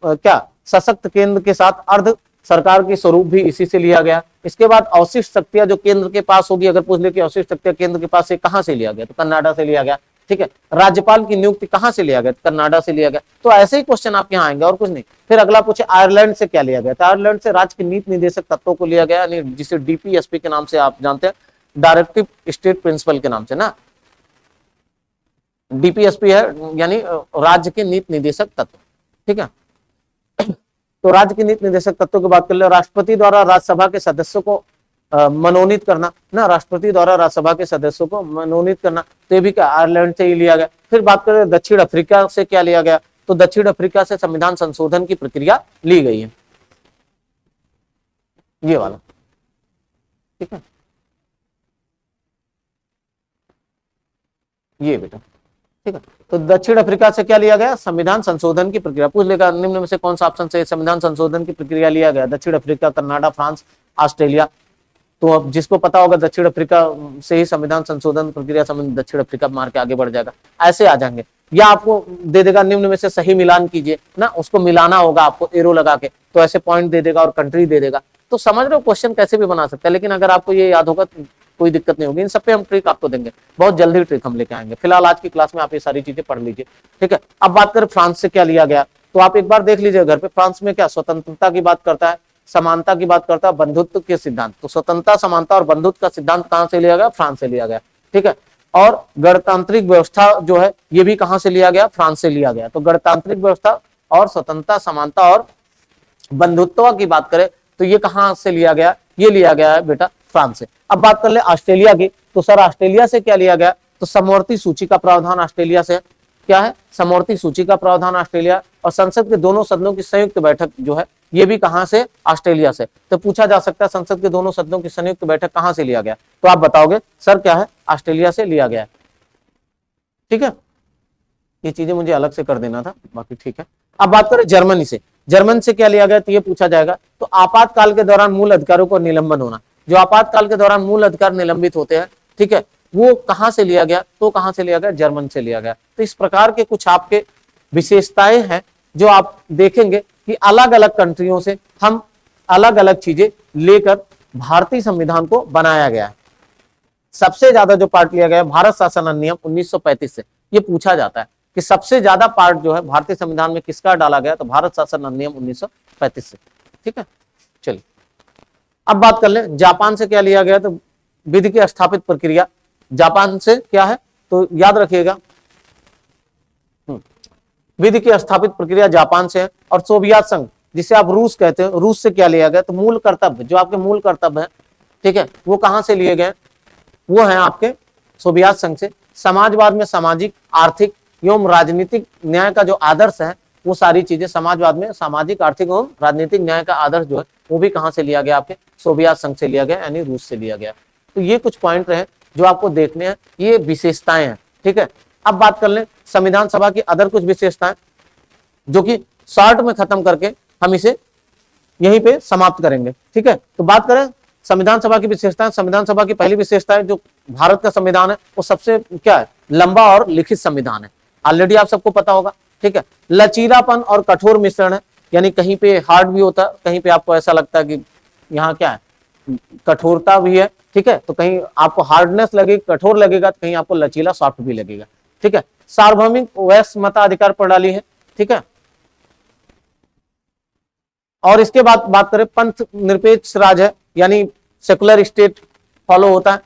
क्या सशक्त केंद्र के साथ अर्ध सरकार की स्वरूप भी इसी से लिया गया। इसके बाद अवशिष्ट शक्तियां जो केंद्र के पास होगी, अगर पूछ ले कि अवशिष्ट शक्तियां केंद्र के पास से कहां से लिया गया, तो कनाडा से लिया गया। ठीक है। राज्यपाल की नियुक्ति कहां से लिया गया? कनाडा से लिया गया। तो ऐसे ही क्वेश्चन आपके यहाँ आएंगे और कुछ नहीं। फिर अगला पूछे आयरलैंड से क्या लिया गया? तो आयरलैंड से राज्य के नीति निर्देशक तत्वों को लिया गया, यानी जिसे डीपीएसपी के नाम से आप जानते हैं, डायरेक्टिव स्टेट प्रिंसिपल के नाम से ना, डीपीएसपी है यानी राज्य के नीति निर्देशक तत्व, ठीक है। तो राज्य के नीति निर्देशक तत्वों की बात कर ले, राष्ट्रपति द्वारा राज्यसभा के सदस्यों को मनोनीत करना ना, राष्ट्रपति द्वारा राज्यसभा के सदस्यों को मनोनीत करना, तो ये भी क्या आयरलैंड से ही लिया गया। फिर बात करें दक्षिण अफ्रीका से क्या लिया गया? तो दक्षिण अफ्रीका से संविधान संशोधन की प्रक्रिया ली गई है, ये वाला, ठीक है, ये बेटा, ठीक है। तो दक्षिण अफ्रीका से क्या लिया गया? संविधान संशोधन की प्रक्रिया। पूछ लेगा निम्न में से कौन सा ऑप्शन से संविधान संशोधन की प्रक्रिया लिया गया? दक्षिण अफ्रीका, कनाडा, फ्रांस, ऑस्ट्रेलिया। तो अब जिसको पता होगा दक्षिण अफ्रीका से ही संविधान संशोधन प्रक्रिया संबंधित, दक्षिण अफ्रीका मार के आगे बढ़ जाएगा, ऐसे आ जाएंगे। या आपको दे देगा निम्न में से सही मिलान कीजिए ना, उसको मिलाना होगा आपको एरो लगा के, तो ऐसे पॉइंट दे देगा और कंट्री दे देगा। तो समझ रहे हो क्वेश्चन कैसे भी बना सकते हैं, लेकिन अगर आपको ये याद होगा तो कोई दिक्कत नहीं होगी। इन सब पे हम ट्रिक आपको देंगे, बहुत जल्दी ट्रिक हम लेके आएंगे। फिलहाल आज की क्लास में आप ये सारी चीजें पढ़ लीजिए, ठीक है। अब बात करें फ्रांस से क्या लिया गया, तो आप एक बार देख लीजिए घर पे। फ्रांस में क्या स्वतंत्रता की बात करता है, समानता की बात करता है, बंधुत्व के सिद्धांत। तो स्वतंत्रता, समानता और बंधुत्व का सिद्धांत कहां से लिया गया? फ्रांस से लिया गया, ठीक है। और गणतांत्रिक व्यवस्था जो है ये भी कहां से लिया गया? फ्रांस से लिया गया। तो गणतांत्रिक व्यवस्था और स्वतंत्रता, समानता और बंधुत्व की बात करें तो ये कहां से लिया गया? ये लिया गया है बेटा फ्रांस से। अब बात कर ले ऑस्ट्रेलिया की, तो सर ऑस्ट्रेलिया से क्या लिया गया? तो समवर्ती सूची का प्रावधान ऑस्ट्रेलिया से क्या है? समवर्ती सूची का प्रावधान ऑस्ट्रेलिया। और संसद के दोनों सदनों की संयुक्त बैठक जो है ये भी कहां से? ऑस्ट्रेलिया से। तो पूछा जा सकता है संसद के दोनों सदनों की संयुक्त बैठक कहां से लिया गया? तो आप बताओगे सर क्या है? ऑस्ट्रेलिया से लिया गया, ठीक है। ये चीजें मुझे अलग से कर देना था, बाकी ठीक है। अब बात करें जर्मनी से, जर्मन से क्या लिया गया? तो ये पूछा जाएगा। तो आपातकाल के दौरान मूल अधिकारों को निलंबन होना, जो आपातकाल के दौरान मूल अधिकार निलंबित होते हैं, ठीक है, वो कहां से लिया गया? तो कहां से लिया गया? जर्मन से लिया गया। तो इस प्रकार के कुछ आपके विशेषताएं हैं जो आप देखेंगे कि अलग अलग कंट्रियों से हम अलग अलग चीजें लेकर भारतीय संविधान को बनाया गया है। सबसे ज्यादा जो पार्ट लिया गया है भारत शासन अधिनियम 1935 से, ये पूछा जाता है कि सबसे ज्यादा पार्ट जो है भारतीय संविधान में किसका डाला गया? तो भारत शासन अधिनियम 1935 से, ठीक है। चलिए अब बात कर ले जापान से क्या लिया गया? तो विधि की स्थापित प्रक्रिया जापान से क्या है? तो याद रखिएगा विधि की स्थापित प्रक्रिया जापान से है। और सोवियत संघ जिसे आप रूस कहते हो, रूस से क्या लिया गया? तो मूल कर्तव्य, जो आपके मूल कर्तव्य है, ठीक है, वो कहां से लिए गए? वो है आपके सोवियत संघ से। समाजवाद में सामाजिक, आर्थिक एवं राजनीतिक न्याय का जो आदर्श है, वो सारी चीजें समाजवाद में सामाजिक, आर्थिक एवं राजनीतिक न्याय का आदर्श जो है वो भी कहां से लिया गया? आपके सोवियत संघ से लिया गया, यानी रूस से लिया गया। तो ये कुछ पॉइंट रहे जो आपको देखने हैं, ये विशेषताएं हैं, ठीक है। अब बात कर लें संविधान सभा की अदर कुछ विशेषताएं, जो कि शॉर्ट में खत्म करके हम इसे यहीं पे समाप्त करेंगे, ठीक है। तो बात करें संविधान सभा की विशेषताएं। संविधान सभा की पहली विशेषता है जो भारत का संविधान है वो सबसे क्या है? लंबा और लिखित संविधान है, ऑलरेडी आप सबको पता होगा, ठीक है। लचीलापन और कठोर मिश्रण है, यानी कहीं पे हार्ड भी होता है, कहीं पे आपको ऐसा लगता है कि यहाँ क्या है, कठोरता भी है, ठीक है। तो कहीं आपको हार्डनेस लगेगी, कठोर लगेगा, तो कहीं आपको लचीला, सॉफ्ट भी लगेगा, ठीक है। सार्वभौमिक वयस्क मताधिकार प्रणाली है, ठीक है। और इसके बाद बात करें पंथ निरपेक्ष राज है, यानी सेकुलर स्टेट फॉलो होता है।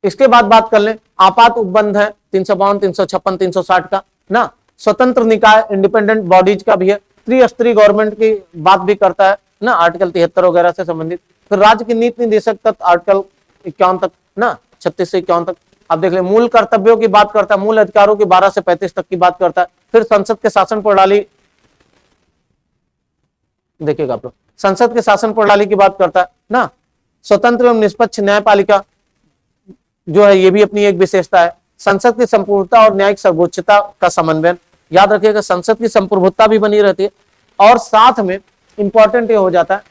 इसके बाद बात कर लें आपात उपबंध है 352, 356, 360 का ना। स्वतंत्र निकाय, इंडिपेंडेंट बॉडीज का भी है। त्रिस्तरीय गवर्नमेंट की बात भी करता है ना, आर्टिकल 73 वगैरह से संबंधित। फिर राज्य के नीति निर्देशक तत्व आर्टिकल 51 तक ना, 36 से 51 तक आप देख ले। मूल कर्तव्यों की बात करता है, मूल अधिकारों की 12 से 35 तक की बात करता है। फिर संसद के शासन प्रणाली देखिएगा आप लोग, संसद के शासन प्रणाली की बात करता है ना। स्वतंत्र एवं निष्पक्ष न्यायपालिका जो है ये भी अपनी एक विशेषता है। संसद की संपूर्णता और न्यायिक सर्वोच्चता का समन्वय, याद रखिएगा संसद की संप्रभुता भी बनी रहती है। और साथ में इंपॉर्टेंट ये हो जाता है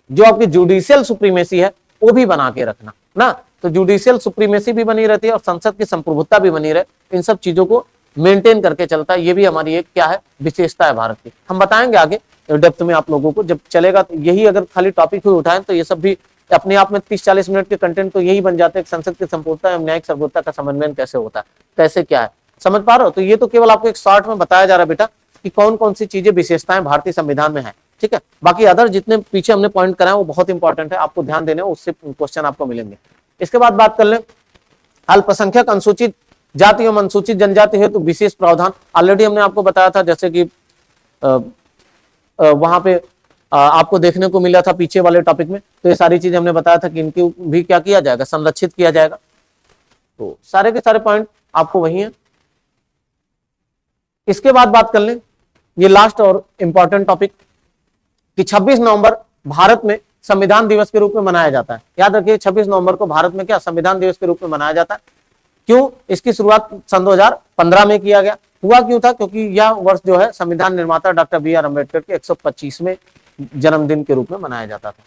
जो आपकी जुडिशियल सुप्रीमेसी है वो भी बना के रखना ना। तो जुडिशियल सुप्रीमेसी भी बनी रहती है और संसद की संप्रभुता भी बनी रहे, इन सब चीजों को मेंटेन करके चलता है। ये भी हमारी एक क्या है, विशेषता है भारत की। हम बताएंगे आगे डेप्थ में आप लोगों को जब चलेगा, तो यही अगर खाली टॉपिक ही उठाएं तो ये सब भी अपने आप में 30-40 मिनट के कंटेंट तो यही बन जाते हैं, संसद की संपूर्णता एवं न्यायिक सर्वोच्चता का समन्वयन कैसे होता है, कैसे क्या है, समझ पा रहे हो। तो ये तो केवल आपको एक शॉर्ट में बताया जा रहा है बेटा कि कौन कौन सी चीजें विशेषताएं भारतीय संविधान में है, ठीक है। बाकी अदर जितने पीछे हमने पॉइंट कराए वो बहुत इंपॉर्टेंट है, आपको ध्यान देने, उससे क्वेश्चन आपको मिलेंगे। इसके बाद बात कर ले अल्पसंख्यक अनुसूचित जाति एवं अनुसूचित जनजाति है तो विशेष प्रावधान, ऑलरेडी हमने आपको बताया था, जैसे कि वहां पे आपको देखने को मिला था पीछे वाले टॉपिक में, तो ये सारी चीजें हमने बताया था कि इनकी भी क्या किया जाएगा, संरक्षित किया जाएगा। तो सारे के सारे पॉइंट आपको वही है। इसके बाद बात कर लें ये लास्ट और इंपॉर्टेंट टॉपिक कि 26 नवंबर भारत में संविधान दिवस के रूप में मनाया जाता है। याद रखिए 26 नवंबर को भारत में क्या संविधान दिवस के रूप में मनाया जाता है। क्यों? इसकी शुरुआत सन 2015 में किया गया। हुआ क्यों था? क्योंकि यह वर्ष जो है संविधान निर्माता डॉक्टर बी.आर. अम्बेडकर के 125वें जन्मदिन के रूप में मनाया जाता था,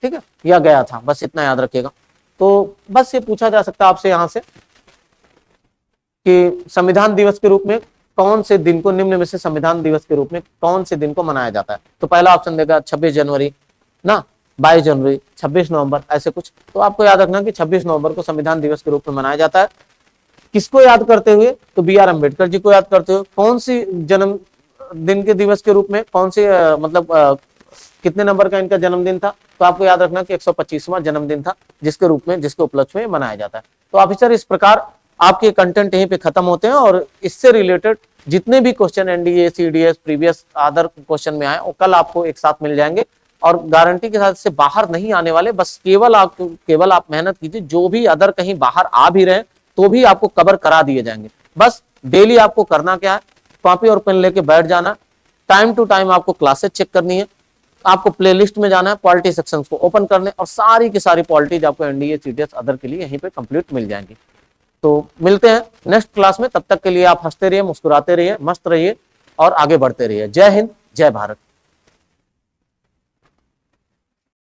ठीक है, यह गया था, बस इतना याद रखिएगा। तो बस ये पूछा जा सकता है आपसे यहां से कि संविधान दिवस के रूप में कौन से दिन को, निम्न में से संविधान दिवस के रूप में कौन से दिन को मनाया जाता है। तो पहला ऑप्शन देगा 26 जनवरी ना, 22 जनवरी, 26 नवंबर, ऐसे कुछ। तो आपको याद रखना कि 26 नवंबर को संविधान दिवस के रूप में मनाया जाता है। किसको याद करते हुए? तो बी.आर. अम्बेडकर जी को याद करते हुए। कौन सी जन्म दिन के दिवस के रूप में, कौन से मतलब कितने नंबर का इनका जन्मदिन था? तो आपको याद रखना कि 125वां जन्मदिन था, जिसके रूप में, जिसके उपलक्ष्य में मनाया जाता है। तो ऑफिसर इस प्रकार आपके कंटेंट यहीं पे खत्म होते हैं और इससे रिलेटेड जितने भी question NDA, CDS, previous other question में आए वो कल आपको एक साथ मिल जाएंगे और गारंटी के साथ से बाहर नहीं आने वाले। बस केवल आप मेहनत कीजिए, जो भी अदर कहीं बाहर आ भी रहे तो भी आपको कवर करा दिए जाएंगे। बस डेली आपको करना क्या है, कॉपी और पेन लेके बैठ जाना, टाइम टू टाइम आपको क्लासेस चेक करनी है, आपको प्लेलिस्ट में जाना है, पॉलिटी सेक्शन को ओपन करने और सारी की सारी पॉलिटीज आपको एनडीए, सीडीएस अदर के लिए यहीं पे कंप्लीट मिल जाएंगी। तो मिलते हैं नेक्स्ट क्लास में, तब तक के लिए आप हंसते रहिए, मुस्कुराते रहिए, मस्त रहिए और आगे बढ़ते रहिए। जय हिंद, जय भारत।